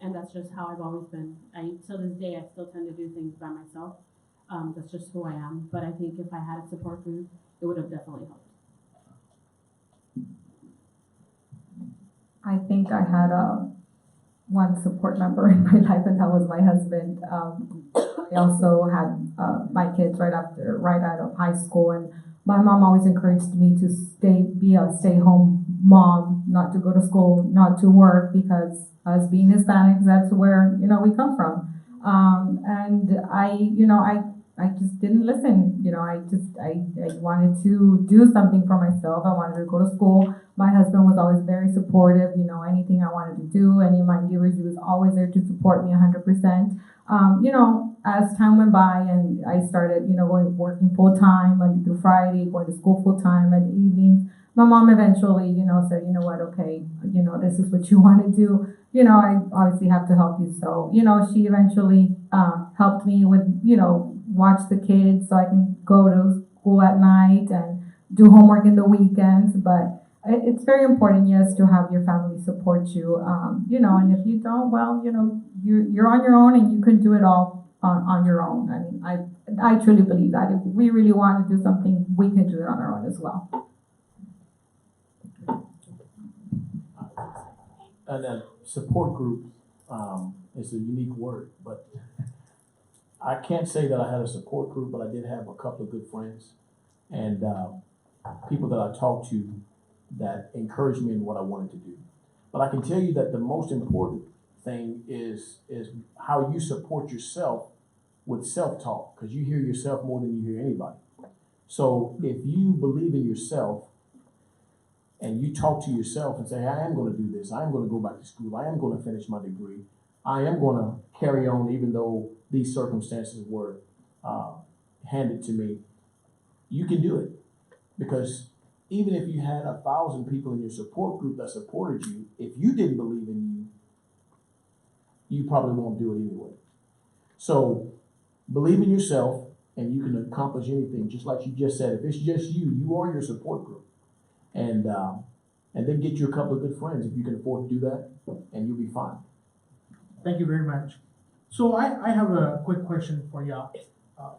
And that's just how I've always been. Till this day, I still tend to do things by myself. That's just who I am. But I think if I had a support group, it would have definitely helped. I think I had one support member in my life, and that was my husband. I also had my kids right out of high school, and My mom always encouraged me to be a stay-home mom, not to go to school, not to work, because us being Hispanics, that's where, we come from. And I just didn't listen. I wanted to do something for myself. I wanted to go to school. My husband was always very supportive. Anything I wanted to do, any of my endeavors, he was always there to support me 100%. As time went by and I started, working full time Monday through Friday, going to school full time at the evenings, my mom eventually, said, what, okay, this is what you want to do. I obviously have to help you. So, she eventually helped me with, watch the kids so I can go to school at night and do homework in the weekends. But it's very important, yes, to have your family support you. And if you don't, well, you're on your own and you can do it all on your own. I mean, I truly believe that if we really want to do something, we can do it on our own as well. And then support group is a unique word, but I can't say that I had a support group, but I did have a couple of good friends and people that I talked to that encouraged me in what I wanted to do. But I can tell you that the most important thing is how you support yourself with self-talk, because you hear yourself more than you hear anybody. So if you believe in yourself and you talk to yourself and say, hey, I am going to do this, I am going to go back to school, I am going to finish my degree, I am going to carry on even though these circumstances were handed to me, you can do it. Because even if you had 1,000 people in your support group that supported you, if you didn't believe in you, you probably won't do it anyway. So believe in yourself and you can accomplish anything. Just like you just said, if it's just you, you are your support group. And then get you a couple of good friends if you can afford to do that, and you'll be fine. Thank you very much. So I have a quick question for y'all.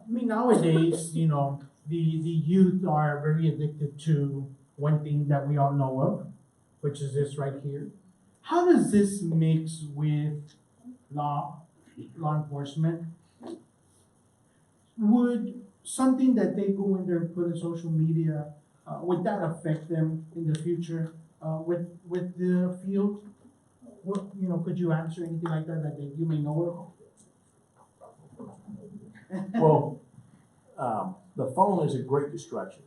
Nowadays, the youth are very addicted to one thing that we all know of, which is this right here. How does this mix with law enforcement? Would something that they go in there and put in social media, would that affect them in the future with the field? What, could you answer anything like that you may know of? Well, the phone is a great distraction.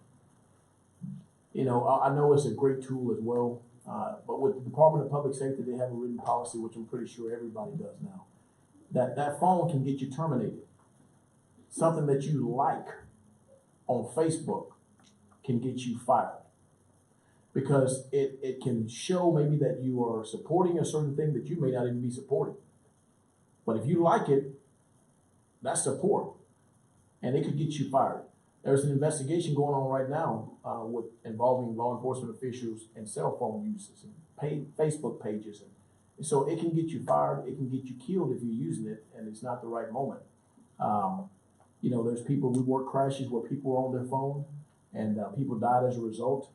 I know it's a great tool as well, but with the Department of Public Safety, they have a written policy, which I'm pretty sure everybody does now, that phone can get you terminated. Something that you like on Facebook can get you fired. Because it can show maybe that you are supporting a certain thing that you may not even be supporting. But if you like it, that's support. And it could get you fired. There's an investigation going on right now involving law enforcement officials and cell phone uses and Facebook pages. And so it can get you fired, it can get you killed if you're using it and it's not the right moment. There's people, we work crashes where people are on their phone and people died as a result.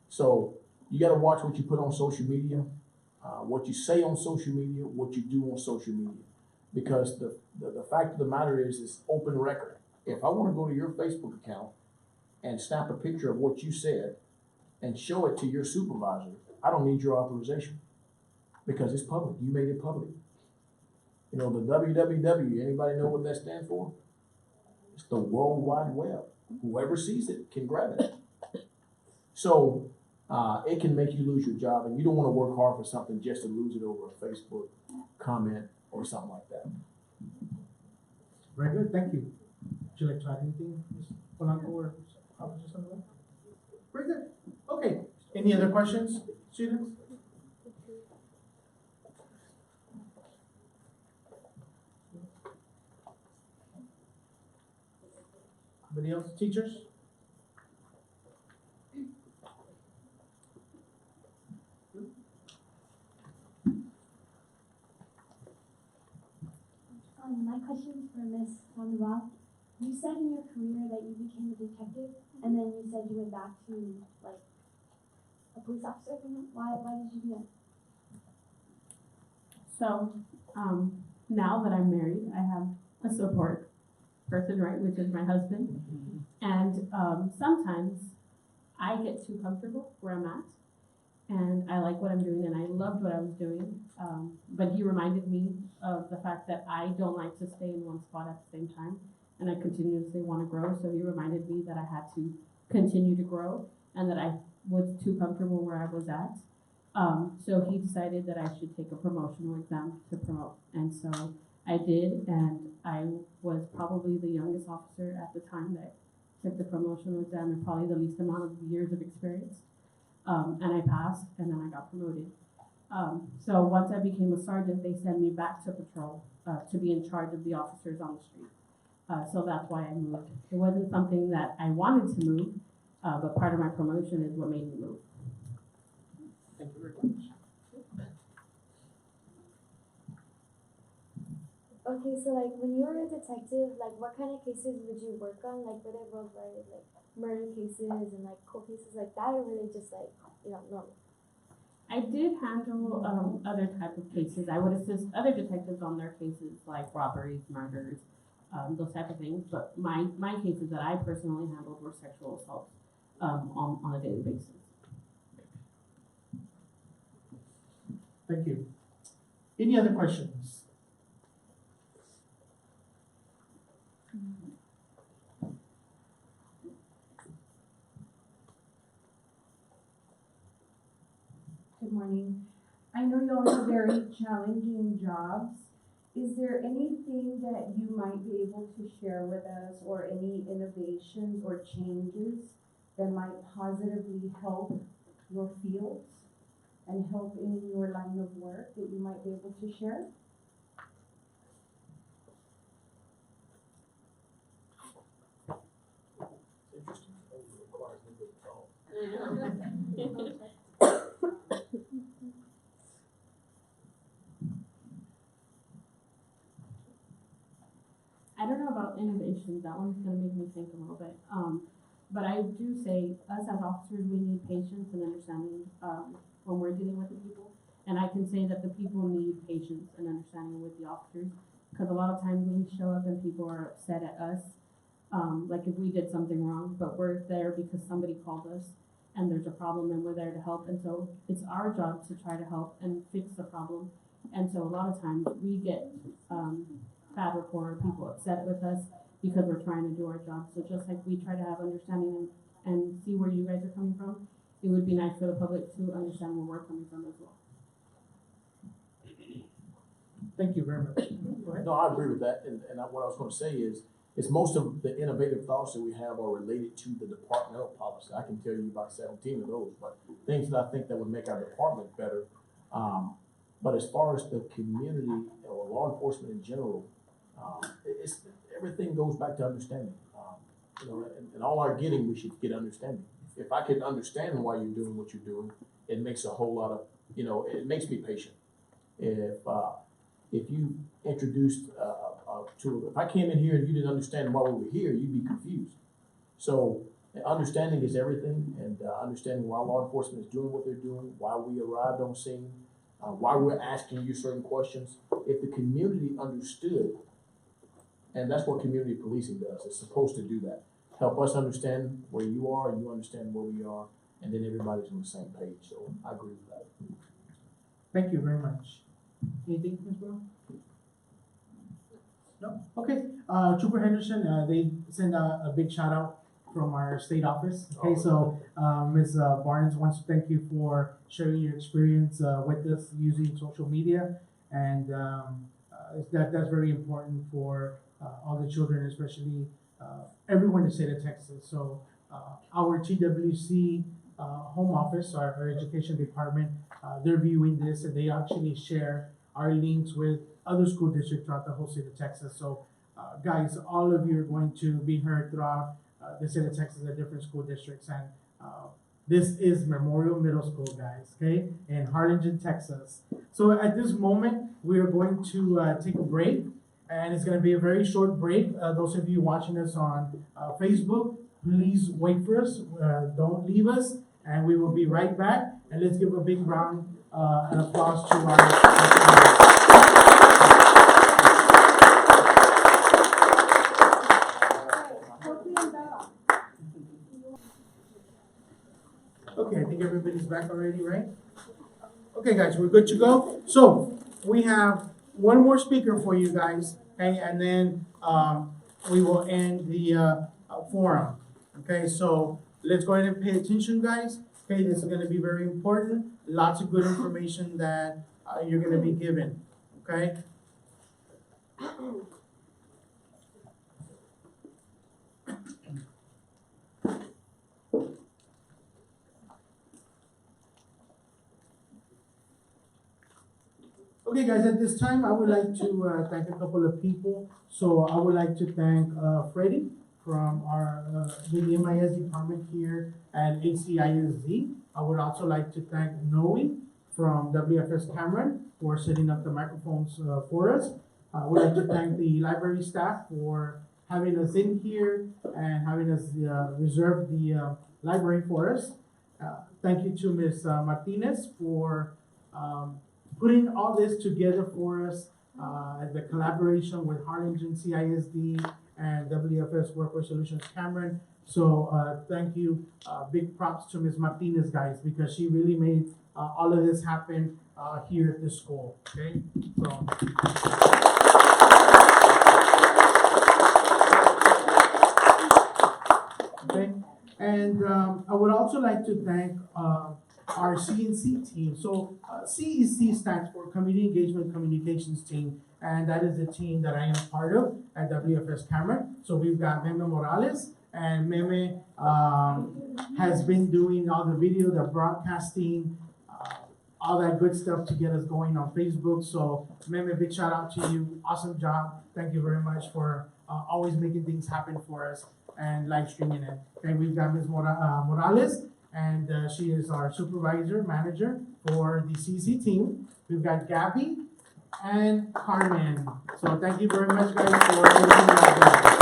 So you got to watch what you put on social media, what you say on social media, what you do on social media, because the fact of the matter is it's open record. If I want to go to your Facebook account and snap a picture of what you said and show it to your supervisor, I don't need your authorization because it's public. You made it public. The www, anybody know what that stands for? It's the World Wide Web. Whoever sees it can grab it. So it can make you lose your job, and you don't want to work hard for something just to lose it over a Facebook comment or something like that. Very good, thank you. Would you like to add anything, Ms. Polanco or Officer Sandoval? Very good. Okay. Any other questions, students? Anybody else? Teachers? My question is for Ms. Sandoval. You said in your career that you became a detective, and then you said you went back to a police officer. Why did you do that? So, now that I'm married, I have a support person, right, which is my husband. And Sometimes I get too comfortable where I'm at, and I like what I'm doing, and I loved what I was doing. But he reminded me of the fact that I don't like to stay in one spot at the same time, and I continuously want to grow. So he reminded me that I had to continue to grow, and that I was too comfortable where I was at. So he decided that I should take a promotional exam to promote, and so I did, and I was probably the youngest officer at the time that took the promotional exam, and probably the least amount of years of experience. And I passed, and then I got promoted. So once I became a sergeant, they sent me back to patrol to be in charge of the officers on the street. So that's why I moved. It wasn't something that I wanted to move, but part of my promotion is what made me move. Thank you very much. Okay, so like when you were a detective, like what kind of cases would you work on? Like were they worldwide, like murder cases and like cold cases like that, or were they just like, you know, normal? I did handle other type of cases. I would assist other detectives on their cases like robberies, murders, those type of things. But my cases that I personally handled were sexual assaults on a daily basis. Thank you. Any other questions? Good morning. I know you all have very challenging jobs. Is there anything that you might be able to share with us, or any innovations or changes that might positively help your fields and help in your line of work that you might be able to share? Interesting. It requires a little bit of thought. I don't know about innovations. That one's going to make me think a little bit. But I do say, us as officers, we need patience and understanding when we're dealing with the people. And I can say that the people need patience and understanding with the officers, because a lot of times when we show up and people are upset at us, like if we did something wrong, but we're there because somebody called us and there's a problem and we're there to help. And so it's our job to try to help and fix the problem. And so a lot of times we get bad rapport, people upset with us because we're trying to do our job. So just like we try to have understanding and see where you guys are coming from, it would be nice for the public to understand where we're coming from as well. Thank you very much. Go ahead. No, I agree with that, and what I was gonna say is most of the innovative thoughts that we have are related to the departmental policy. I can tell you about 17 of those, but things that I think that would make our department better. But as far as the community or law enforcement in general, everything goes back to understanding. You know, and all our getting, we should get understanding. If I can understand why you're doing what you're doing, it makes a whole lot of, you know, it makes me patient. If you introduced if I came in here and you didn't understand why we were here, you'd be confused. So understanding is everything, and understanding why law enforcement is doing what they're doing, why we arrived on scene, why we're asking you certain questions. If the community understood, and that's what community policing does, it's supposed to do that. Help us understand where you are and you understand where we are, and then everybody's on the same page. So I agree with that. Thank you very much. Anything, Ms. Brown? No? Okay. Trooper Henderson, they send a big shout out from our state office. Okay, so Ms. Barnes wants to thank you for sharing your experience with us using social media, and that's very important for all the children, especially everyone in the state of Texas. So our TWC home office, our education department, they're viewing this, and they actually share our links with other school districts throughout the whole state of Texas. So guys, all of you are going to be heard throughout the state of Texas at different school districts. And this is Memorial Middle School, guys, okay, in Harlingen, Texas. So at this moment, we are going to take a break, and it's going to be a very short break. Those of you watching us on Facebook, please wait for us. Don't leave us, and we will be right back. And let's give a big round and applause to our Okay, I think everybody's back already, right? Okay, guys, we're good to go. So we have one more speaker for you guys, okay, and then we will end the forum. Okay, so let's go ahead and pay attention, guys. Okay, this is going to be very important. Lots of good information that you're going to be given. Okay. Okay, guys, at this time, I would like to thank a couple of people. So I would like to thank Freddie from our the MIS department here at CISD. I would also like to thank Noe from WFS Cameron for setting up the microphones for us. I would like to thank the library staff for having us in here and having us reserve the library for us. Thank you to Ms. Martinez for putting all this together for us, the collaboration with Harlingen CISD and WFS Workforce Solutions Cameron. So thank you, big props to Ms. Martinez, guys, because she really made all of this happen here at the school, okay? So. Okay, and I would also like to thank our CNC team. So CEC stands for Community Engagement Communications Team, and that is the team that I am part of at WFS Cameron. So we've got Meme Morales, and Meme has been doing all the video, the broadcasting, all that good stuff to get us going on Facebook. So Meme, big shout out to you. Awesome job. Thank you very much for always making things happen for us and live streaming it. Okay, we've got Ms. Morales, and she is our supervisor, manager for the CC team. We've got Gabby and Carmen. So thank you very much, guys, for everything you've done.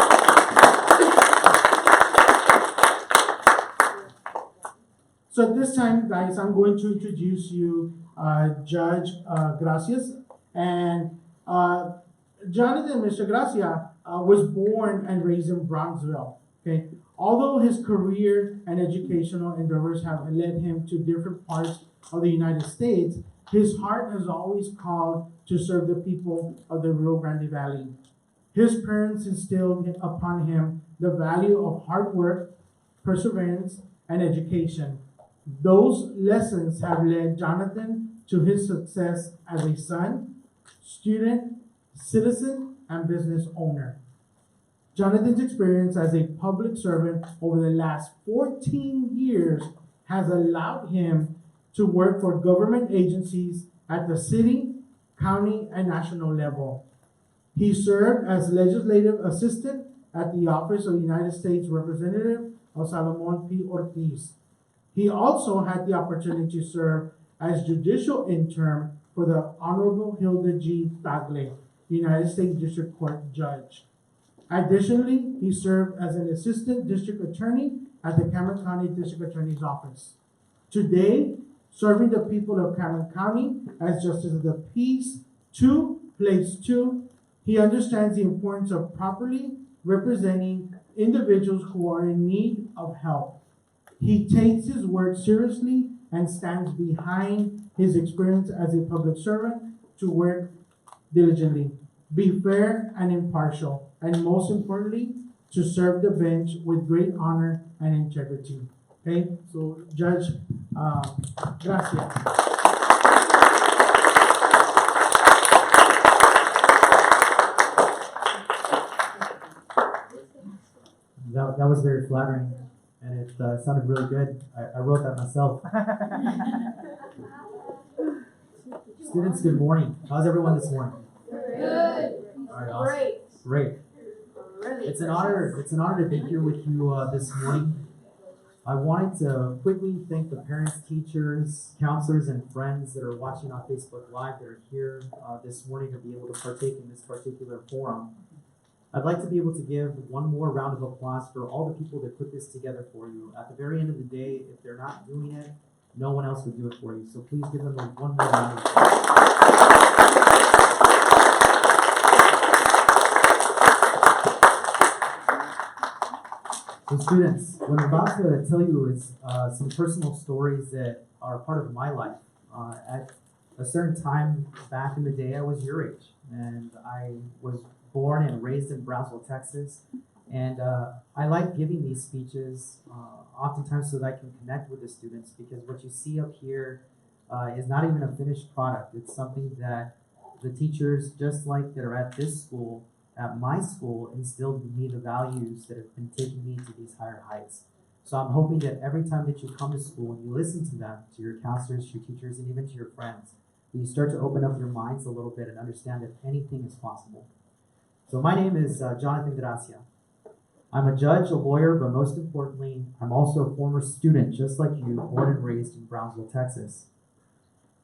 So at this time, guys, I'm going to introduce you Judge Gracia. And Jonathan, Mr. Gracia, was born and raised in Bronxville. Okay, although his career and educational endeavors have led him to different parts of the United States, his heart has always called to serve the people of the Rio Grande Valley. His parents instilled upon him the value of hard work, perseverance, and education. Those lessons have led Jonathan to his success as a son, student, citizen, and business owner. Jonathan's experience as a public servant over the last 14 years has allowed him to work for government agencies at the city, county, and national level. He served as legislative assistant at the Office of the United States Representative of Salomon P. Ortiz. He also had the opportunity to serve as judicial intern for the Honorable Hilda G. Tagle, United States District Court Judge. Additionally, he served as an assistant district attorney at the Cameron County District Attorney's Office. Today, serving the people of Cameron County as Justice of the Peace 2, Place 2, he understands the importance of properly representing individuals who are in need of help. He takes his work seriously and stands behind his experience as a public servant to work diligently, be fair and impartial, and most importantly, to serve the bench with great honor and integrity. Okay, so Judge Gracia. That was very flattering, and it sounded really good. I wrote that myself. Students, good morning. How's everyone this morning? Good. All right, awesome. Great. It's an honor to be here with you this morning. I wanted to quickly thank the parents, teachers, counselors, and friends that are watching on Facebook Live that are here this morning to be able to partake in this particular forum. I'd like to be able to give one more round of applause for all the people that put this together for you. At the very end of the day, if they're not doing it, no one else would do it for you. So please give them one more round of applause. So students, what I'm about to tell you is some personal stories that are part of my life. At a certain time back in the day, I was your age, and I was born and raised in Brownsville, Texas. And I like giving these speeches oftentimes so that I can connect with the students, because what you see up here is not even a finished product. It's something that the teachers, just like that are at this school, at my school, instilled in me the values that have been taking me to these higher heights. So I'm hoping that every time that you come to school and you listen to them, to your counselors, to your teachers, and even to your friends, that you start to open up your minds a little bit and understand that anything is possible. So my name is Jonathan Gracia. I'm a judge, a lawyer, but most importantly, I'm also a former student, just like you, born and raised in Brownsville, Texas.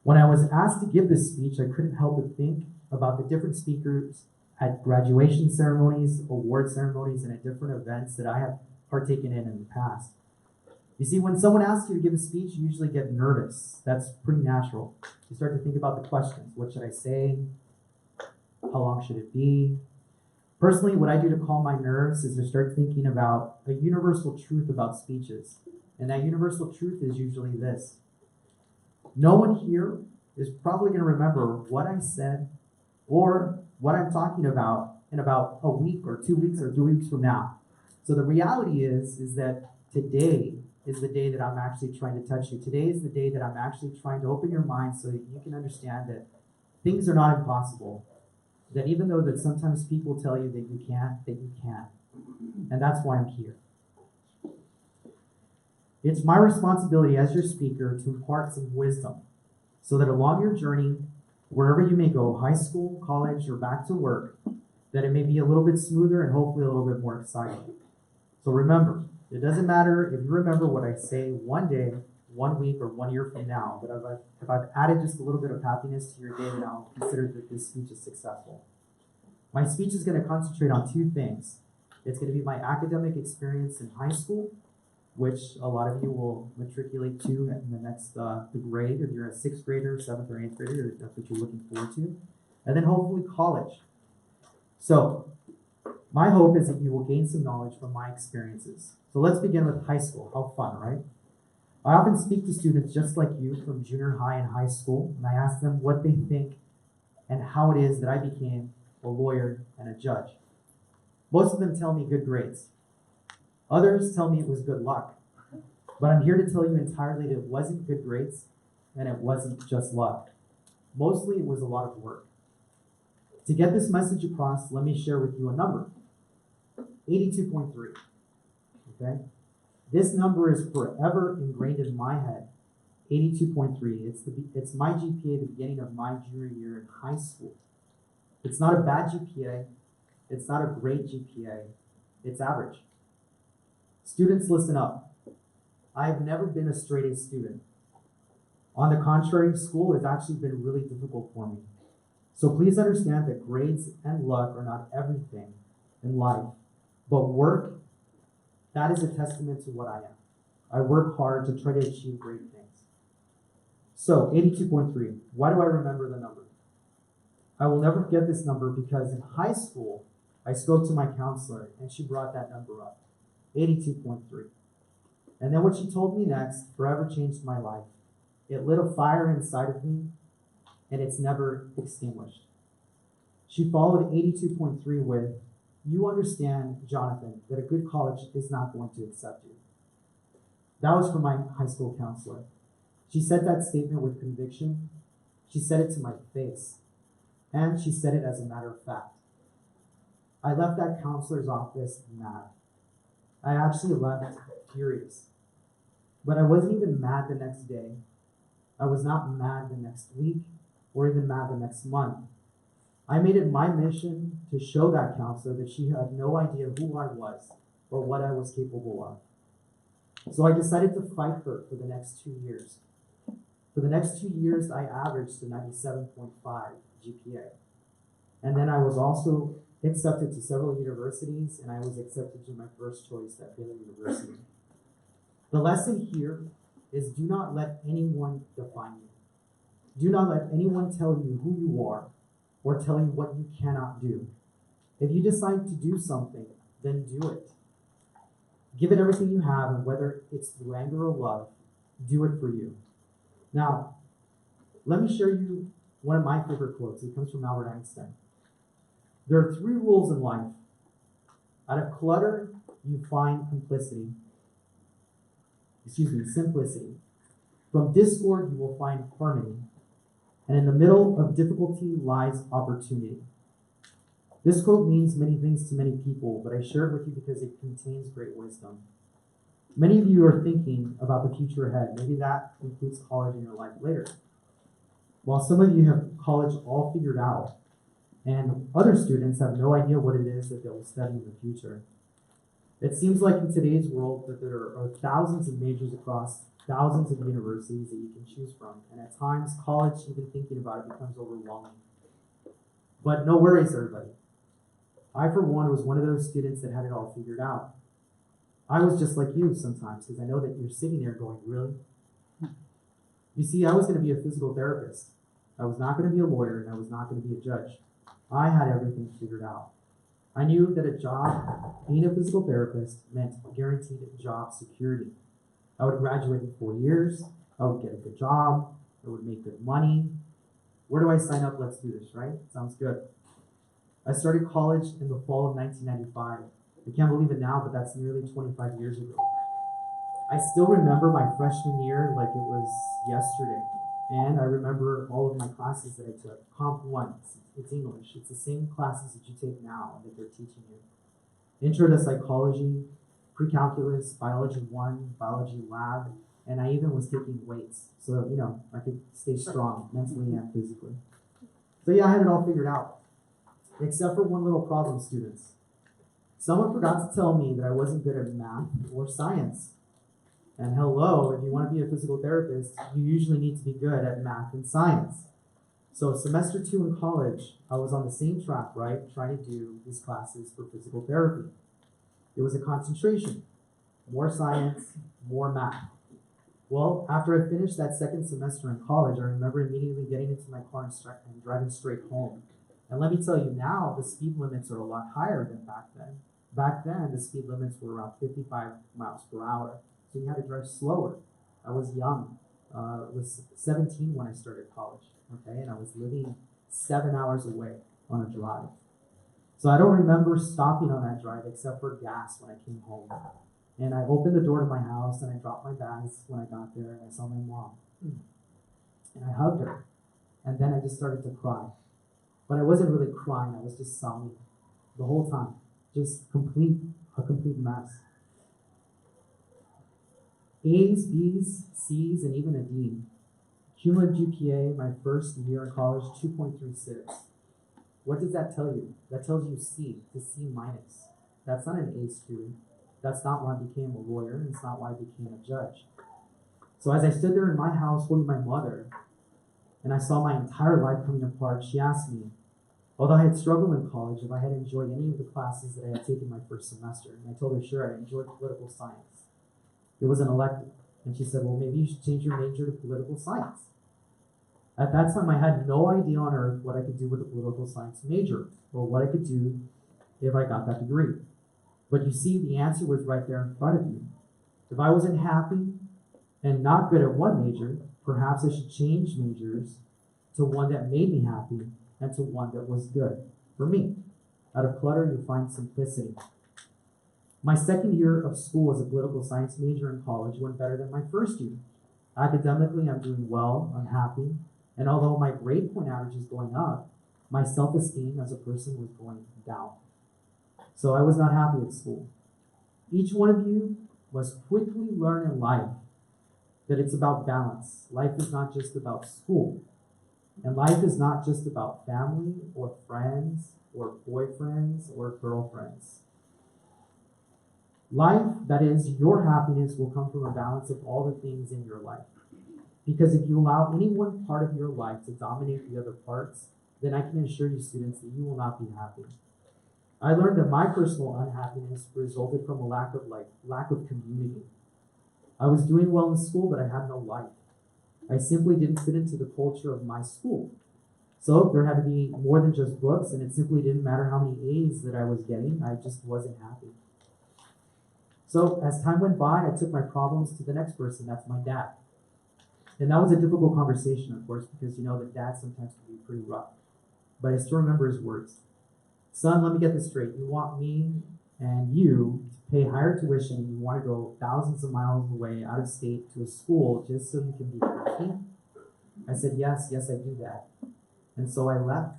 When I was asked to give this speech, I couldn't help but think about the different speakers at graduation ceremonies, award ceremonies, and at different events that I have partaken in the past. You see, when someone asks you to give a speech, you usually get nervous. That's pretty natural. You start to think about the questions. What should I say? How long should it be? Personally, what I do to calm my nerves is to start thinking about a universal truth about speeches. And that universal truth is usually this. No one here is probably going to remember what I said or what I'm talking about in about a week or 2 weeks or 3 weeks from now. So the reality is that today is the day that I'm actually trying to touch you. Today is the day that I'm actually trying to open your mind so that you can understand that things are not impossible. That even though that sometimes people tell you that you can't, that you can. And that's why I'm here. It's my responsibility as your speaker to impart some wisdom so that along your journey, wherever you may go, high school, college, or back to work, that it may be a little bit smoother and hopefully a little bit more exciting. So remember, it doesn't matter if you remember what I say one day, 1 week, or 1 year from now, but if I've added just a little bit of happiness to your day, then I'll consider that this speech is successful. My speech is going to concentrate on two things. It's going to be my academic experience in high school, which a lot of you will matriculate to in the next grade, if you're a 6th grader, 7th or 8th grader, if that's what you're looking forward to. And then hopefully college. So my hope is that you will gain some knowledge from my experiences. So let's begin with high school. How fun, right? I often speak to students just like you from junior high and high school, and I ask them what they think and how it is that I became a lawyer and a judge. Most of them tell me good grades. Others tell me it was good luck. But I'm here to tell you entirely that it wasn't good grades and it wasn't just luck. Mostly it was a lot of work. To get this message across, let me share with you a number. 82.3. Okay? This number is forever ingrained in my head. 82.3. It's my GPA at the beginning of my junior year in high school. It's not a bad GPA. It's not a great GPA. It's average. Students, listen up. I have never been a straight A student. On the contrary, school has actually been really difficult for me. So please understand that grades and luck are not everything in life. But work, that is a testament to what I am. I work hard to try to achieve great things. So 82.3, why do I remember the number? I will never forget this number because in high school, I spoke to my counselor and she brought that number up, 82.3. And then what she told me next forever changed my life. It lit a fire inside of me and it's never extinguished. She followed 82.3 with, you understand, Jonathan, that a good college is not going to accept you. That was from my high school counselor. She said that statement with conviction. She said it to my face. And she said it as a matter of fact. I left that counselor's office mad. I actually left furious. But I wasn't even mad the next day. I was not mad the next week or even mad the next month. I made it my mission to show that counselor that she had no idea who I was or what I was capable of. So I decided to fight her for the next 2 years. For the next 2 years, I averaged a 97.5 GPA. And then I was also accepted to several universities, and I was accepted to my first choice at Baylor University. The lesson here is do not let anyone define you. Do not let anyone tell you who you are or tell you what you cannot do. If you decide to do something, then do it. Give it everything you have, and whether it's through anger or love, do it for you. Now, let me share you one of my favorite quotes. It comes from Albert Einstein. There are 3 rules in life. Out of clutter, you find simplicity. From discord, you will find harmony. And in the middle of difficulty lies opportunity. This quote means many things to many people, but I share it with you because it contains great wisdom. Many of you are thinking about the future ahead. Maybe that includes college in your life later. While some of you have college all figured out, and other students have no idea what it is that they will study in the future. It seems like in today's world that there are thousands of majors across thousands of universities that you can choose from, and at times college, even thinking about it, becomes overwhelming. But no worries, everybody. I, for one, was one of those students that had it all figured out. I was just like you sometimes, because I know that you're sitting there going, really? You see, I was going to be a physical therapist. I was not going to be a lawyer, and I was not going to be a judge. I had everything figured out. I knew that a job, being a physical therapist, meant guaranteed job security. I would graduate in 4 years, I would get a good job, I would make good money. Where do I sign up? Let's do this, right? Sounds good. I started college in the fall of 1995. I can't believe it now, but that's nearly 25 years ago. I still remember my freshman year like it was yesterday. And I remember all of my classes that I took. Comp 1, it's English. It's the same classes that you take now that they're teaching you. Intro to psychology, pre-calculus, biology 1, biology lab, and I even was taking weights. So, I could stay strong mentally and physically. So yeah, I had it all figured out. Except for one little problem, students. Someone forgot to tell me that I wasn't good at math or science. And hello, if you want to be a physical therapist, you usually need to be good at math and science. So semester 2 in college, I was on the same track, right? Trying to do these classes for physical therapy. It was a concentration, more science, more math. Well, after I finished that second semester in college, I remember immediately getting into my car and driving straight home. And let me tell you now, the speed limits are a lot higher than back then. Back then, the speed limits were around 55 miles per hour. So you had to drive slower. I was young. I was 17 when I started college, okay? And I was living 7 hours away on a drive. So I don't remember stopping on that drive except for gas when I came home. And I opened the door to my house and I dropped my bags when I got there and I saw my mom. And I hugged her. And then I just started to cry. But I wasn't really crying, I was just sobbing the whole time. Just a complete mess. A's, B's, C's, and even a D. Cumulative GPA, my first year in college, 2.36. What does that tell you? That tells you C, to C minus. That's not an A student. That's not why I became a lawyer, and it's not why I became a judge. So as I stood there in my house holding my mother, and I saw my entire life coming apart, she asked me, although I had struggled in college, if I had enjoyed any of the classes that I had taken my first semester. And I told her, sure, I enjoyed political science. It was an elective. And she said, well, maybe you should change your major to political science. At that time, I had no idea on earth what I could do with a political science major, or what I could do if I got that degree. But you see, the answer was right there in front of you. If I wasn't happy and not good at one major, perhaps I should change majors to one that made me happy and to one that was good for me. Out of clutter, you find simplicity. My second year of school as a political science major in college went better than my first year. Academically, I'm doing well, I'm happy, and although my grade point average is going up, my self-esteem as a person was going down. So I was not happy at school. Each one of you must quickly learn in life that it's about balance. Life is not just about school. And life is not just about family or friends or boyfriends or girlfriends. Life, that is, your happiness will come from a balance of all the things in your life. Because if you allow any one part of your life to dominate the other parts, then I can assure you, students, that you will not be happy. I learned that my personal unhappiness resulted from a lack of community. I was doing well in school, but I had no life. I simply didn't fit into the culture of my school. So there had to be more than just books, and it simply didn't matter how many A's that I was getting, I just wasn't happy. So as time went by, I took my problems to the next person. That's my dad. And that was a difficult conversation, of course, because you know that dad sometimes can be pretty rough. But I still remember his words. Son, let me get this straight. You want me and you to pay higher tuition, and you want to go thousands of miles away out of state to a school just so you can be happy? I said, yes, I do that. And so I left.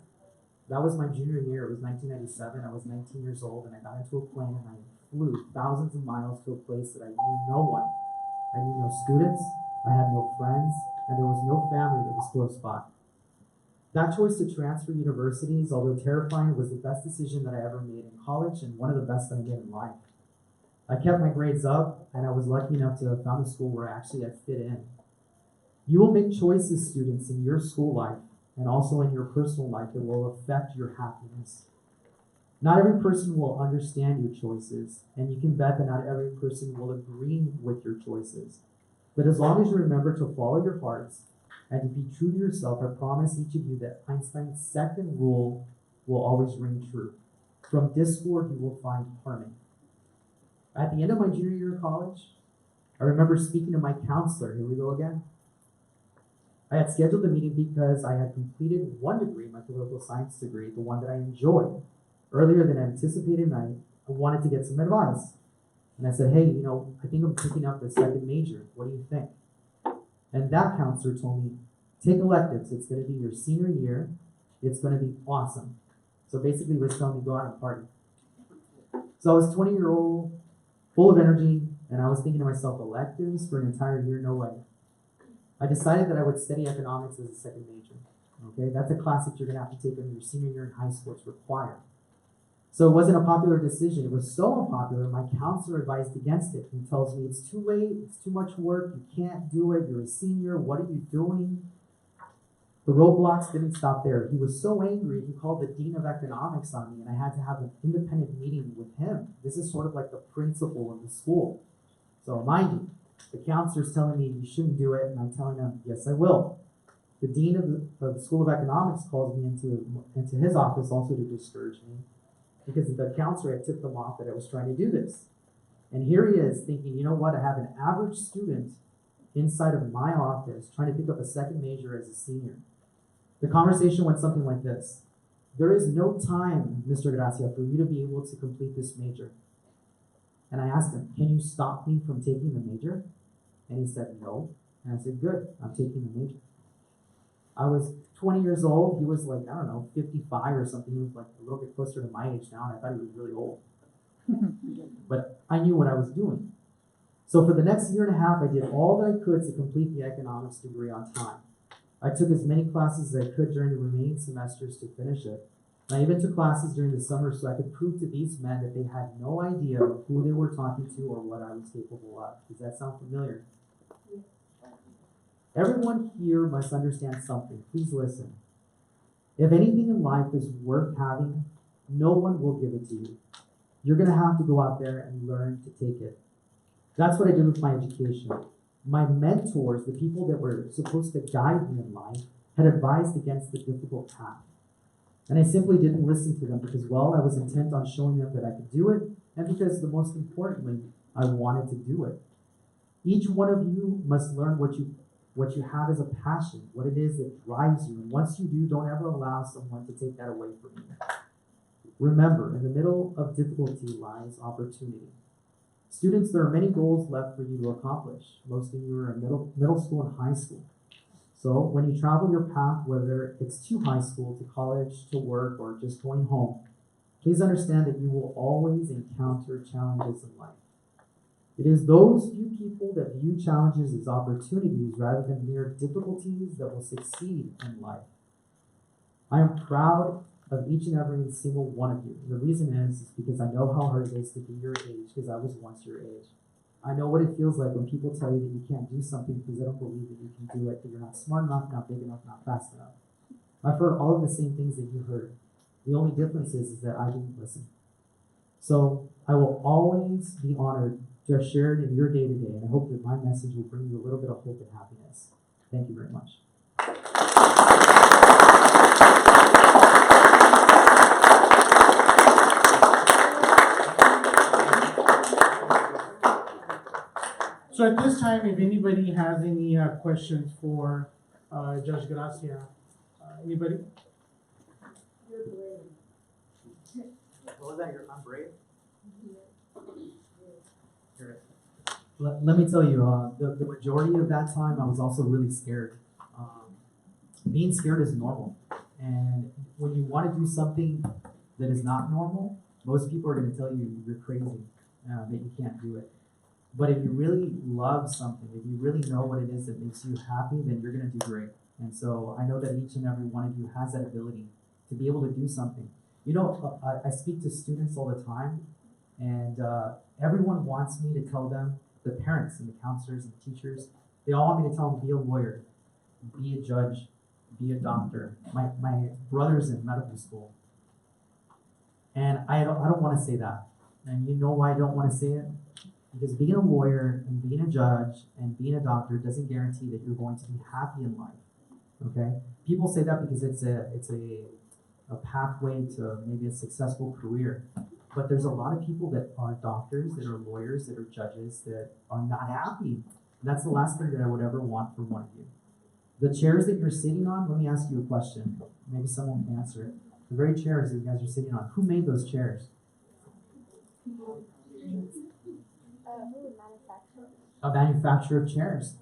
That was my junior year. It was 1997. I was 19 years old, and I got into a plane and I flew thousands of miles to a place that I knew no one. I knew no students, I had no friends, and there was no family that was close by. That choice to transfer universities, although terrifying, was the best decision that I ever made in college and one of the best that I made in life. I kept my grades up, and I was lucky enough to have found a school where actually I fit in. You will make choices, students, in your school life and also in your personal life that will affect your happiness. Not every person will understand your choices, and you can bet that not every person will agree with your choices. But as long as you remember to follow your hearts and to be true to yourself, I promise each of you that Einstein's second rule will always ring true. From discord, you will find harmony. At the end of my junior year of college, I remember speaking to my counselor. Here we go again. I had scheduled the meeting because I had completed one degree, my political science degree, the one that I enjoyed, earlier than I anticipated, and I wanted to get some advice. And I said, hey, I think I'm picking up the second major. What do you think? And that counselor told me, take electives. It's going to be your senior year. It's going to be awesome. So basically, he was telling me, go out and party. So I was 20-year-old, full of energy, and I was thinking to myself, electives for an entire year? No way. I decided that I would study economics as a second major. Okay, that's a class that you're going to have to take in your senior year in high school. It's required. So it wasn't a popular decision. It was so unpopular, my counselor advised against it. He tells me, it's too late, it's too much work, you can't do it, you're a senior, what are you doing? The roadblocks didn't stop there. He was so angry, he called the dean of economics on me, and I had to have an independent meeting with him. This is sort of like the principal of the school. So mind you, the counselor's telling me you shouldn't do it, and I'm telling him, yes, I will. The dean of the School of Economics calls me into his office also to discourage me, because the counselor had tipped them off that I was trying to do this. And here he is thinking, you know what, I have an average student inside of my office trying to pick up a second major as a senior. The conversation went something like this. There is no time, Mr. Gracia, for you to be able to complete this major. And I asked him, can you stop me from taking the major? And he said, no. And I said, good, I'm taking the major. I was 20 years old. He was like, I don't know, 55 or something. He was like a little bit closer to my age now, and I thought he was really old. But I knew what I was doing. So for the next year and a half, I did all that I could to complete the economics degree on time. I took as many classes as I could during the remaining semesters to finish it. And I even took classes during the summer so I could prove to these men that they had no idea who they were talking to or what I was capable of. Does that sound familiar? Everyone here must understand something. Please listen. If anything in life is worth having, no one will give it to you. You're going to have to go out there and learn to take it. That's what I did with my education. My mentors, the people that were supposed to guide me in life, had advised against the difficult path. And I simply didn't listen to them because, well, I was intent on showing them that I could do it, and because, the most importantly, I wanted to do it. Each one of you must learn what you have as a passion, what it is that drives you. And once you do, don't ever allow someone to take that away from you. Remember, in the middle of difficulty lies opportunity. Students, there are many goals left for you to accomplish. Most of you are in middle school and high school. So when you travel your path, whether it's to high school, to college, to work, or just going home, please understand that you will always encounter challenges in life. It is those few people that view challenges as opportunities rather than mere difficulties that will succeed in life. I am proud of each and every single one of you. The reason is because I know how hard it is to be your age, because I was once your age. I know what it feels like when people tell you that you can't do something because they don't believe that you can do it, that you're not smart enough, not big enough, not fast enough. I've heard all of the same things that you heard. The only difference is that I didn't listen. So I will always be honored to have shared in your day-to-day, and I hope that my message will bring you a little bit of hope and happiness. Thank you very much. So at this time, if anybody has any questions for Judge Gracia, anybody? What was that? I'm brave? Let me tell you, the majority of that time, I was also really scared. Being scared is normal. And when you want to do something that is not normal, most people are going to tell you you're crazy, that you can't do it. But if you really love something, if you really know what it is that makes you happy, then you're going to do great. And so I know that each and every one of you has that ability to be able to do something. You know, I speak to students all the time, and everyone wants me to tell them, the parents and the counselors and the teachers, they all want me to tell them, be a lawyer, be a judge, be a doctor. My brother's in medical school. And I don't want to say that. And you know why I don't want to say it? Because being a lawyer and being a judge and being a doctor doesn't guarantee that you're going to be happy in life. Okay? People say that because it's a pathway to maybe a successful career. But there's a lot of people that are doctors, that are lawyers, that are judges, that are not happy. And that's the last thing that I would ever want for one of you. The chairs that you're sitting on, let me ask you a question. Maybe someone can answer it. The very chairs that you guys are sitting on, who made those chairs? A manufacturer of chairs.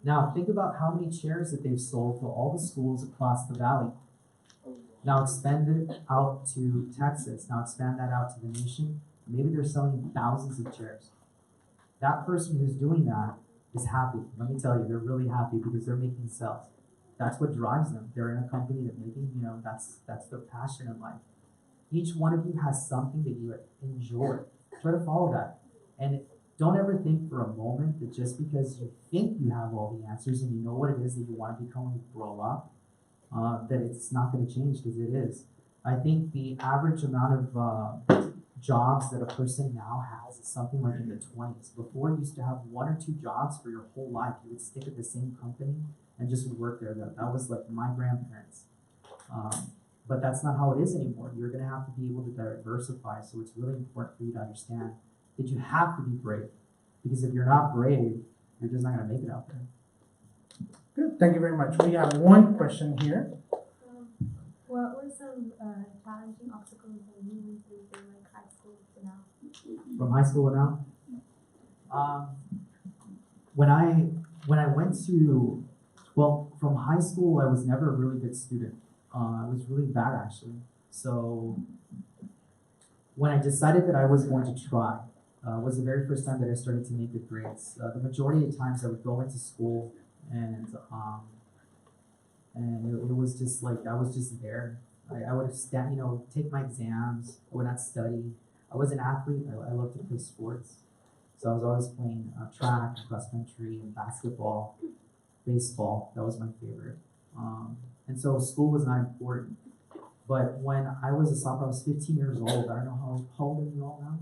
Now, think about how many chairs that they've sold to all the schools across the valley. Now expand it out to Texas. Now expand that out to the nation. Maybe they're selling thousands of chairs. That person who's doing that is happy. Let me tell you, they're really happy because they're making sales. That's what drives them. They're in a company that maybe, that's their passion in life. Each one of you has something that you enjoy. Try to follow that. And don't ever think for a moment that just because you think you have all the answers and you know what it is that you want to become when you grow up, that it's not going to change, because it is. I think the average amount of jobs that a person now has is something like in the 20s. Before, you used to have 1 or 2 jobs for your whole life. You would stick at the same company and just work there. That was like my grandparents. But that's not how it is anymore. You're going to have to be able to diversify. So it's really important for you to understand that you have to be brave. Because if you're not brave, you're just not going to make it out there. Good, thank you very much. We have one question here. What were some challenging obstacles that you went through from like high school to now? From high school to now? When I went to, from high school, I was never a really good student. I was really bad, actually. So when I decided that I was going to try, was the very first time that I started to make good grades. The majority of times I would go into school and it was just like, I was just there. I would stand, take my exams. I would not study. I was an athlete. I loved to play sports. So I was always playing track, cross country, and basketball, baseball. That was my favorite. And so school was not important. But when I was a sophomore, I was 15 years old. I don't know how old are you all now?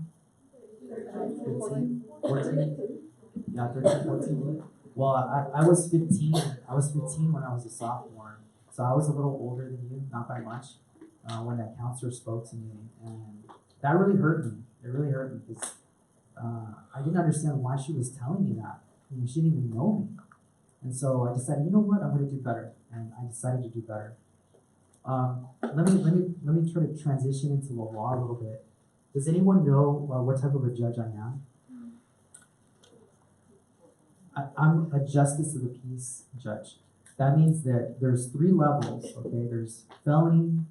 15? 14? Yeah, 13, 14. Well, I was 15. I was 15 when I was a sophomore. So I was a little older than you, not by much, when that counselor spoke to me. And that really hurt me. It really hurt me because I didn't understand why she was telling me that. She didn't even know me. And so I decided, you know what, I'm going to do better. And I decided to do better. Let me try to transition into the law a little bit. Does anyone know what type of a judge I am? I'm a justice of the peace judge. That means that there's 3 levels, okay? There's felony,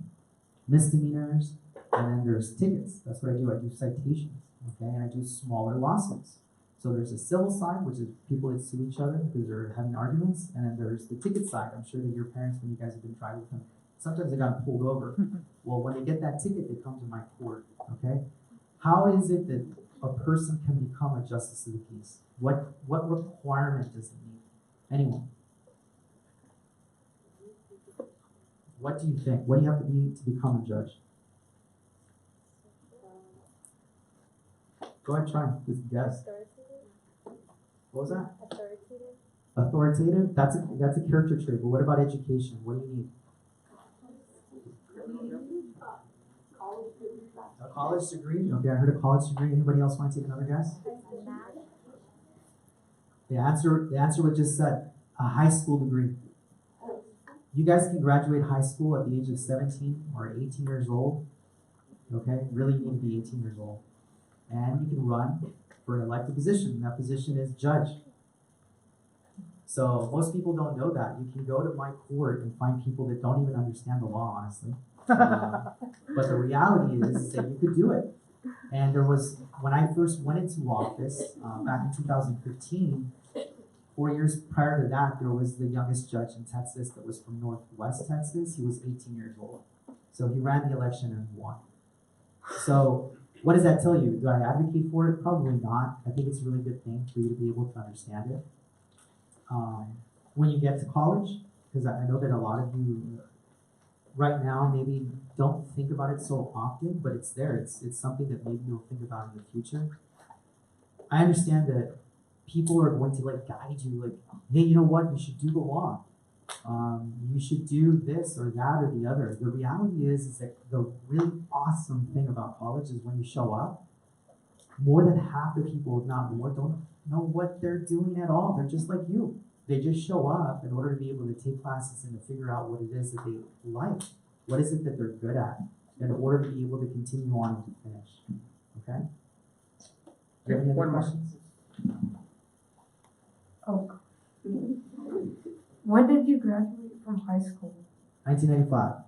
misdemeanors, and then there's tickets. That's what I do. I do citations, okay? And I do smaller lawsuits. So there's a civil side, which is people that sue each other because they're having arguments, and then there's the ticket side. I'm sure that your parents, when you guys have been driving with them, sometimes they got pulled over. Well, when they get that ticket, they come to my court, okay? How is it that a person can become a justice of the peace? What requirement does it need? Anyone? What do you think? What do you have to be to become a judge? Go ahead, try. Just guess. What was that? Authoritative. Authoritative? That's a character trait. But what about education? What do you need? A college degree? Okay, I heard a college degree. Anybody else want to take another guess? The answer was just said, a high school degree. You guys can graduate high school at the age of 17 or 18 years old. Okay, really you need to be 18 years old. And you can run for an elected position. That position is judge. So most people don't know that. You can go to my court and find people that don't even understand the law, honestly. But the reality is that you could do it. And there was, when I first went into office back in 2015, 4 years prior to that, there was the youngest judge in Texas that was from Northwest Texas. He was 18 years old. So he ran the election and won. So what does that tell you? Do I advocate for it? Probably not. I think it's a really good thing for you to be able to understand it. When you get to college, because I know that a lot of you right now maybe don't think about it so often, but it's there. It's something that maybe you'll think about in the future. I understand that people are going to like guide you, like, hey, you know what? You should do the law. You should do this or that or the other. The reality is that the really awesome thing about college is when you show up, more than half the people, if not more, don't know what they're doing at all. They're just like you. They just show up in order to be able to take classes and to figure out what it is that they like. What is it that they're good at in order to be able to continue on and to finish. Okay? Do you have any other questions? Oh. When did you graduate from high school? 1995.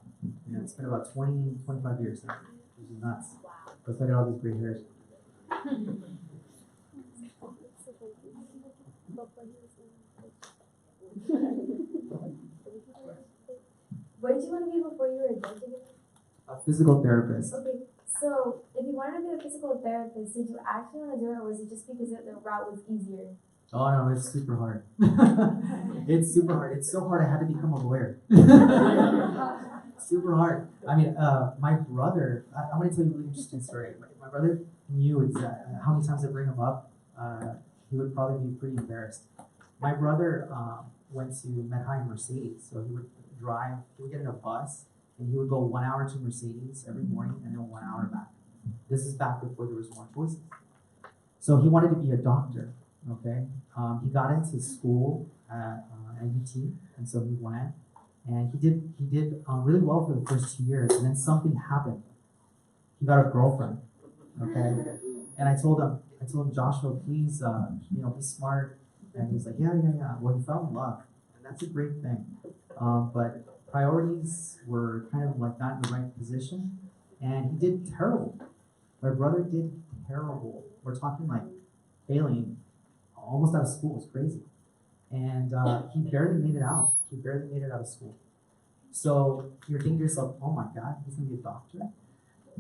Yeah, it's been about 25 years now. Which is nuts. That's why I got all these gray hairs. What did you want to be before you were a judge again? A physical therapist. Okay, so if you wanted to be a physical therapist, did you actually want to do it, or was it just because the route was easier? Oh no, it's super hard. It's super hard. It's so hard I had to become a lawyer. Super hard. I mean, my brother, I'm going to tell you a really interesting story. My brother knew exactly how many times I bring him up. He would probably be pretty embarrassed. My brother went to Medheim Mercedes, so he would drive, he would get in a bus, and he would go 1 hour to Mercedes every morning and then 1 hour back. This is back before there was more choices. So he wanted to be a doctor, okay? He got into school at UT, and so he went, and he did really well for the first 2 years, and then something happened. He got a girlfriend, okay? And I told him, Joshua, please, be smart. And he's like, yeah. Well, he fell in love, and that's a great thing. But priorities were kind of like not in the right position, and he did terrible. My brother did terrible. We're talking like failing almost out of school. It's crazy. And he barely made it out. He barely made it out of school. So you're thinking to yourself, oh my God, he's gonna be a doctor?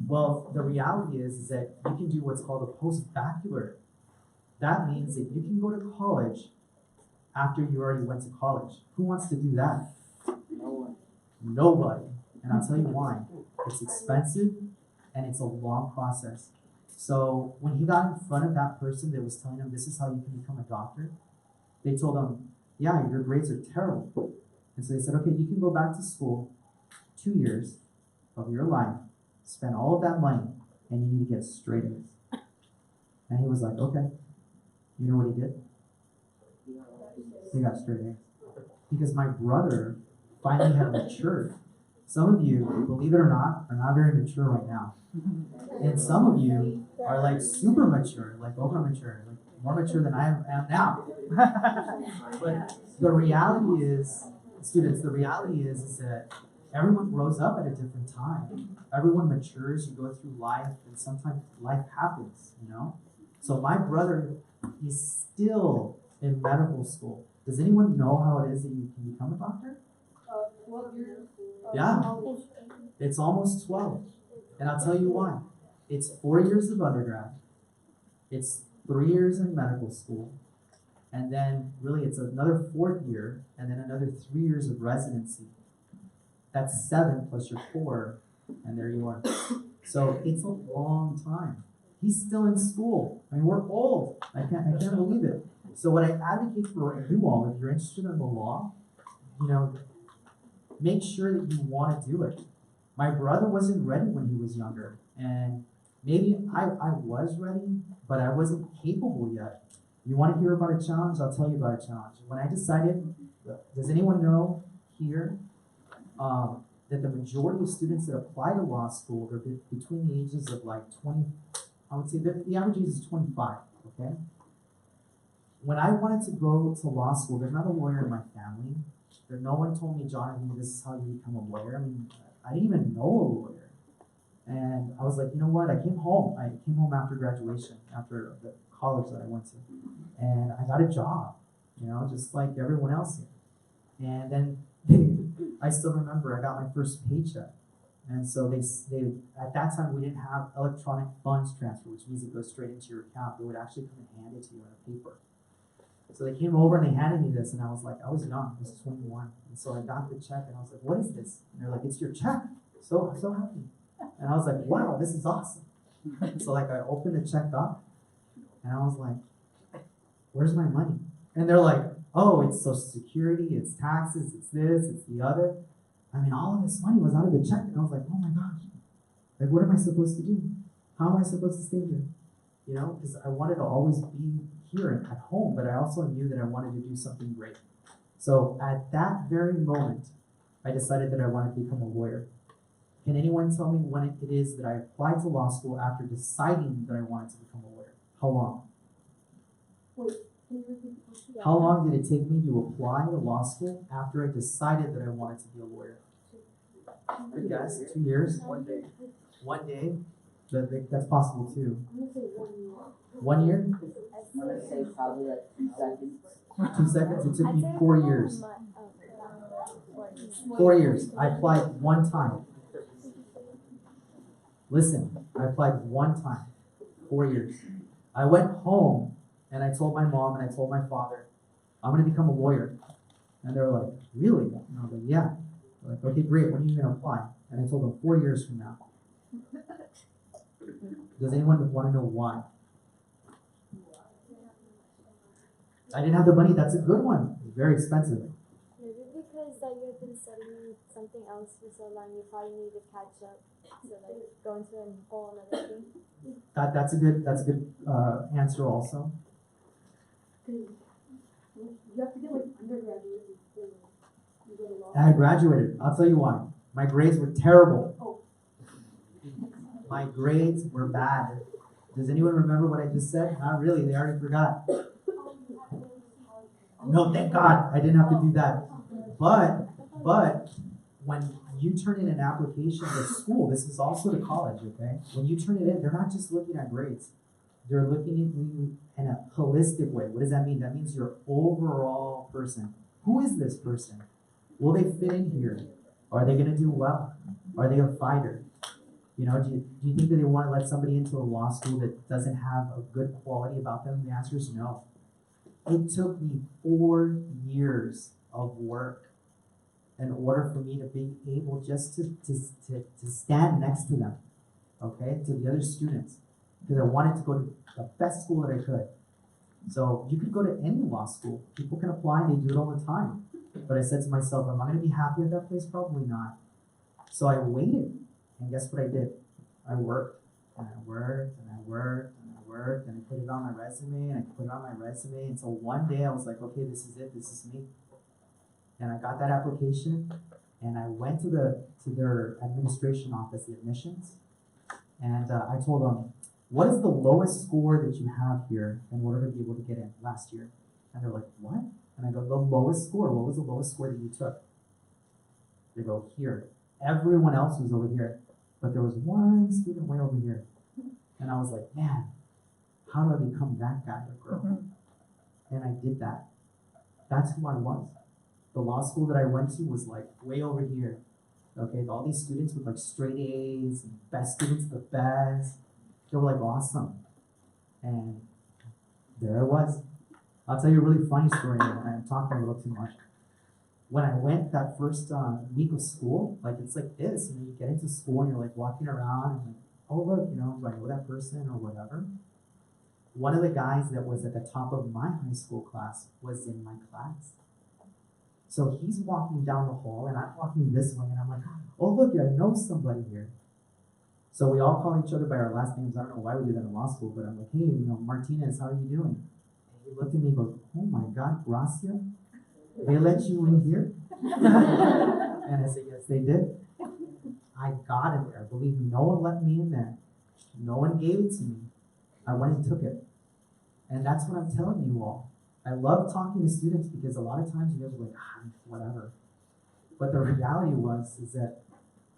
Well, the reality is that you can do what's called a post-baccalaureate. That means that you can go to college after you already went to college. Who wants to do that? No one. Nobody. And I'll tell you why. It's expensive and it's a long process. So when he got in front of that person that was telling him this is how you can become a doctor, they told him, yeah, your grades are terrible. And so they said, okay, you can go back to school 2 years of your life, spend all of that money, and you need to get straight A's. And he was like, okay. You know what he did? He got straight A's. Because my brother finally had matured. Some of you, believe it or not, are not very mature right now. And some of you are like super mature, like over mature, like more mature than I am now. But the reality is, students, the reality is that everyone grows up at a different time. Everyone matures, you go through life, and sometimes life happens, So my brother, he's still in medical school. Does anyone know how it is that you can become a doctor? 12 years. Yeah, it's almost 12. And I'll tell you why. It's 4 years of undergrad. It's 3 years in medical school. And then really it's another 4th year and then another 3 years of residency. That's 7 plus your 4, and there you are. So it's a long time. He's still in school. I mean, we're old. I can't believe it. So what I advocate for you all, if you're interested in the law, make sure that you want to do it. My brother wasn't ready when he was younger, and maybe I was ready, but I wasn't capable yet. You want to hear about a challenge? I'll tell you about a challenge. When I decided, does anyone know here that the majority of students that apply to law school, they're between the ages of like 20, I would say that the average age is 25, okay? When I wanted to go to law school, there's not a lawyer in my family. No one told me, Jonathan, this is how you become a lawyer. I mean, I didn't even know a lawyer. And I was like, you know what? I came home after graduation, after the college that I went to. And I got a job, you know, just like everyone else here. And then I still remember I got my first paycheck. And so they at that time we didn't have electronic funds transfer, which means it goes straight into your account. They would actually come and hand it to you in a paper. So they came over and they handed me this, and I was like, I was young, I was 21. And so I got the check and I was like, what is this? And they're like, it's your check. So happy. And I was like, wow, this is awesome. So like I opened the check up and I was like, where's my money? And they're like, oh, it's Social Security, it's taxes, it's this, it's the other. I mean, all of this money was out of the check. And I was like, oh my gosh, like what am I supposed to do? How am I supposed to stay here? You know, because I wanted to always be here at home, but I also knew that I wanted to do something great. So at that very moment, I decided that I wanted to become a lawyer. Can anyone tell me when it is that I applied to law school after deciding that I wanted to become a lawyer? How long? Wait, can you repeat the question? How long did it take me to apply to law school after I decided that I wanted to be a lawyer? Good guess. 2 years? 1 day. 1 day? That's possible too. I'm gonna say 1 year. 1 year? I'm gonna say probably like 2 seconds. 2 seconds? It took me 4 years. 4 years. I applied one time. Listen, I applied one time. 4 years. I went home and I told my mom and I told my father, I'm gonna become a lawyer. And they were like, really? And I was like, yeah. They're like, okay, great, when are you gonna apply? And I told them 4 years from now. Does anyone want to know why? I didn't have the money. That's a good one. It's very expensive. Maybe because you had been studying something else for so long, you probably need to catch up to like go into a whole another thing. That's a good answer also. You have to get like undergraduate before you go to law. I graduated. I'll tell you why. My grades were terrible. Oh. My grades were bad. Does anyone remember what I just said? Not really. They already forgot. No, thank God. I didn't have to do that. But when you turn in an application to school, this is also to college, okay? When you turn it in, they're not just looking at grades. They're looking at you in a holistic way. What does that mean? That means your overall person. Who is this person? Will they fit in here? Are they going to do well? Are they a fighter? You know, do you think that they want to let somebody into a law school that doesn't have a good quality about them? The answer is no. It took me 4 years of work in order for me to be able just to stand next to them, okay, to the other students, because I wanted to go to the best school that I could. So you could go to any law school. People can apply and they do it all the time. But I said to myself, am I going to be happy at that place? Probably not. So I waited. And guess what I did? I worked, and I worked, and I worked, and I worked, and I put it on my resume, and I put it on my resume, until one day I was like, okay, this is it, this is me. And I got that application, and I went to their administration office, the admissions, and I told them, what is the lowest score that you have here in order to be able to get in last year? And they're like, what? And I go, the lowest score. What was the lowest score that you took? They go, here. Everyone else was over here. But there was one student way over here. And I was like, man, how do I become that guy or girl? And I did that. That's who I was. The law school that I went to was like way over here. Okay, all these students with like straight A's, and best students the best. They were like awesome. And there I was. I'll tell you a really funny story, and I'm talking a little too much. When I went that first week of school, like it's like this, you get into school and you're like walking around and like, oh look, do I know that person or whatever? One of the guys that was at the top of my high school class was in my class. So he's walking down the hall and I'm walking this way and I'm like, oh look, I know somebody here. So we all call each other by our last names. I don't know why we do that in law school, but I'm like, hey, Martinez, how are you doing? he looked at me and goes, "Oh my God, Gracia, they let you in here?" And I said, "Yes, they did." I got in there. Believe me, no one let me in there. No one gave it to me. I went and took it. And that's what I'm telling you all. I love talking to students because a lot of times you guys are like, whatever. But the reality is that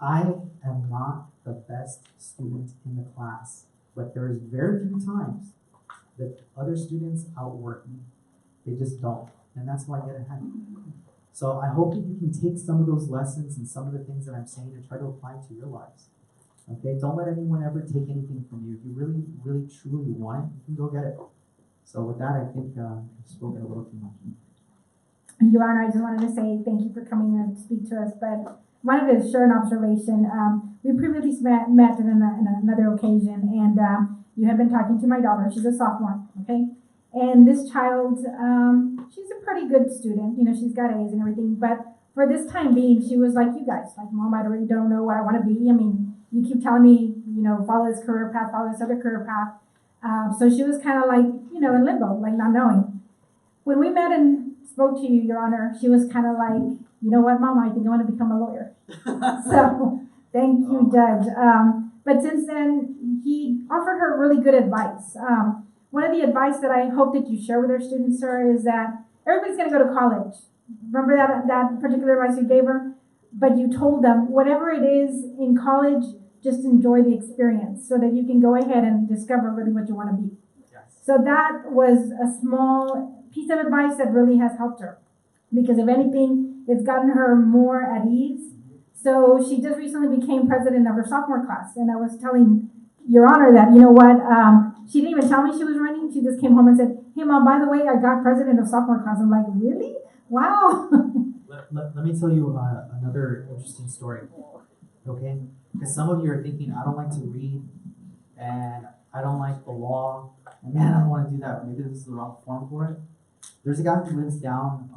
I am not the best student in the class. But there is very few times that other students outwork me. They just don't. And that's why I get ahead. So I hope that you can take some of those lessons and some of the things that I'm saying and try to apply to your lives. Okay? Don't let anyone ever take anything from you. If you really, really, truly want it, you can go get it. So with that, I think I've spoken a little too much. Your Honor, I just wanted to say thank you for coming and speak to us, but wanted to share an observation. We previously met in another occasion, and you have been talking to my daughter. She's a sophomore, okay? And this child, she's a pretty good student. You know, she's got A's and everything, but for this time being, she was like you guys, like, Mom, I really don't know what I want to be. I mean, you keep telling me, you know, follow this career path, follow this other career path. So she was kind of like, you know, in limbo, like not knowing. When we met and spoke to you, Your Honor, she was kind of like, you know what, Mom, I think I want to become a lawyer. So thank you, Judge. But since then, he offered her really good advice. One of the advice that I hope that you share with our students, sir, is that everybody's going to go to college. Remember that particular advice you gave her? But you told them, whatever it is in college, just enjoy the experience so that you can go ahead and discover really what you want to be. Yes. So that was a small piece of advice that really has helped her. Because if anything, it's gotten her more at ease. So she just recently became president of her sophomore class. And I was telling Your Honor that, you know what, she didn't even tell me she was running. She just came home and said, "Hey, Mom, by the way, I got president of sophomore class." I'm like, really? Wow. Let me tell you another interesting story, okay? Because some of you are thinking, I don't like to read, and I don't like the law, and man, I don't want to do that. Maybe this is the wrong form for it. There's a guy who lives down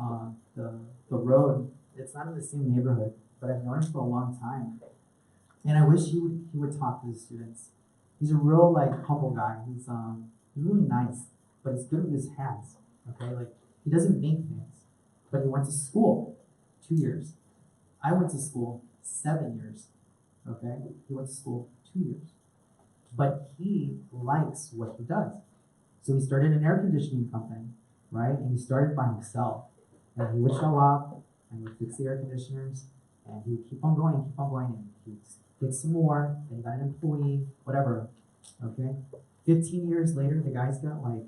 the road. It's not in the same neighborhood, but I've known him for a long time. And I wish he would talk to the students. He's a real, like, humble guy. He's really nice, but he's good with his hands, okay? Like, he doesn't make things, but he went to school 2 years. I went to school 7 years, okay? He went to school 2 years. But he likes what he does. So he started an air conditioning company, right? And he started by himself. And he would show up, and he would fix the air conditioners, and he would keep on going, and he would fix some more, then he got an employee, whatever, okay? 15 years later, the guy's got, like,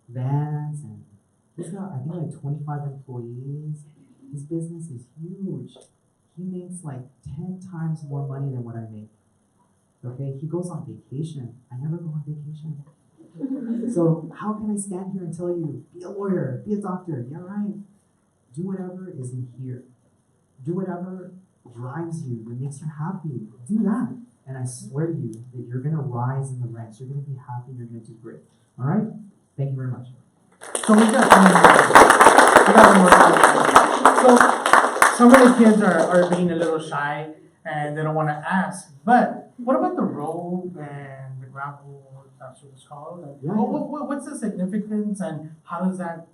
vans, and he's got, I think, like 25 employees. His business is huge. He makes, like, 10 times more money than what I make, okay? He goes on vacation. I never go on vacation. So how can I stand here and tell you, be a lawyer, be a doctor, yeah, right? Do whatever is in here. Do whatever drives you, that makes you happy. Do that. And I swear to you that you're going to rise in the ranks. You're going to be happy. You're going to do great. All right? Thank you very much. So we got So some of the kids are being a little shy and they don't want to ask. But what about the rope and the gravel? That's what it's called. And Yeah. What's the significance and how does that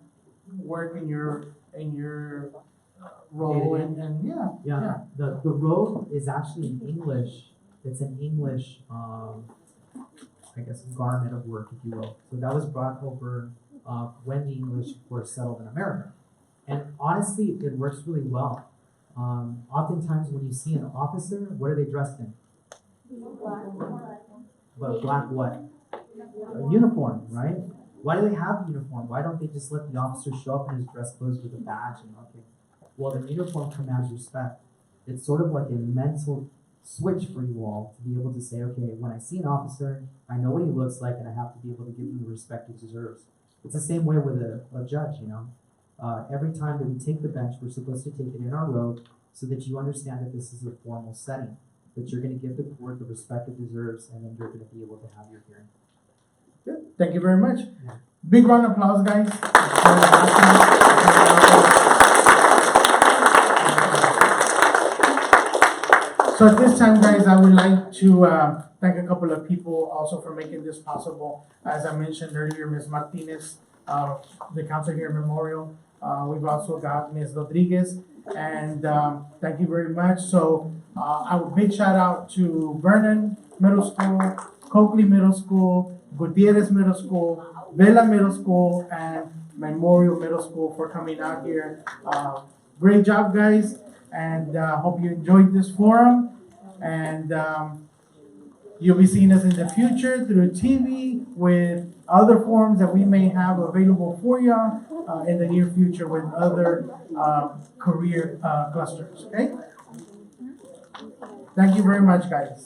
work in your role? And Yeah. The robe is actually in English. It's an English, I guess, garment of work, if you will. So that was brought over when the English were settled in America. And honestly, it works really well. Oftentimes when you see an officer, what are they dressed in? But black what? A uniform, right? Why do they have a uniform? Why don't they just let the officer show up in his dress clothes with a badge and okay? Well, the uniform commands respect. It's sort of like a mental switch for you all to be able to say, okay, when I see an officer, I know what he looks like and I have to be able to give him the respect he deserves. It's the same way with a judge, you know. Every time that we take the bench, we're supposed to take it in our robe so that you understand that this is a formal setting, that you're going to give the court the respect it deserves, and then you're going to be able to have your hearing. good. Thank you very much. Big round of applause, guys. So at this time, guys, I would like to thank a couple of people also for making this possible. As I mentioned earlier, Ms. Martinez the council here at Memorial. We've also got Ms. Rodriguez, and thank you very much. So a big shout out to Vernon Middle School, Coakley Middle School, Gutierrez Middle School, Vela Middle School, and Memorial Middle School for coming out here. Great job, guys, and hope you enjoyed this forum. And you'll be seeing us in the future through TV with other forums that we may have available for you in the near future with other career clusters, okay? Thank you very much, guys.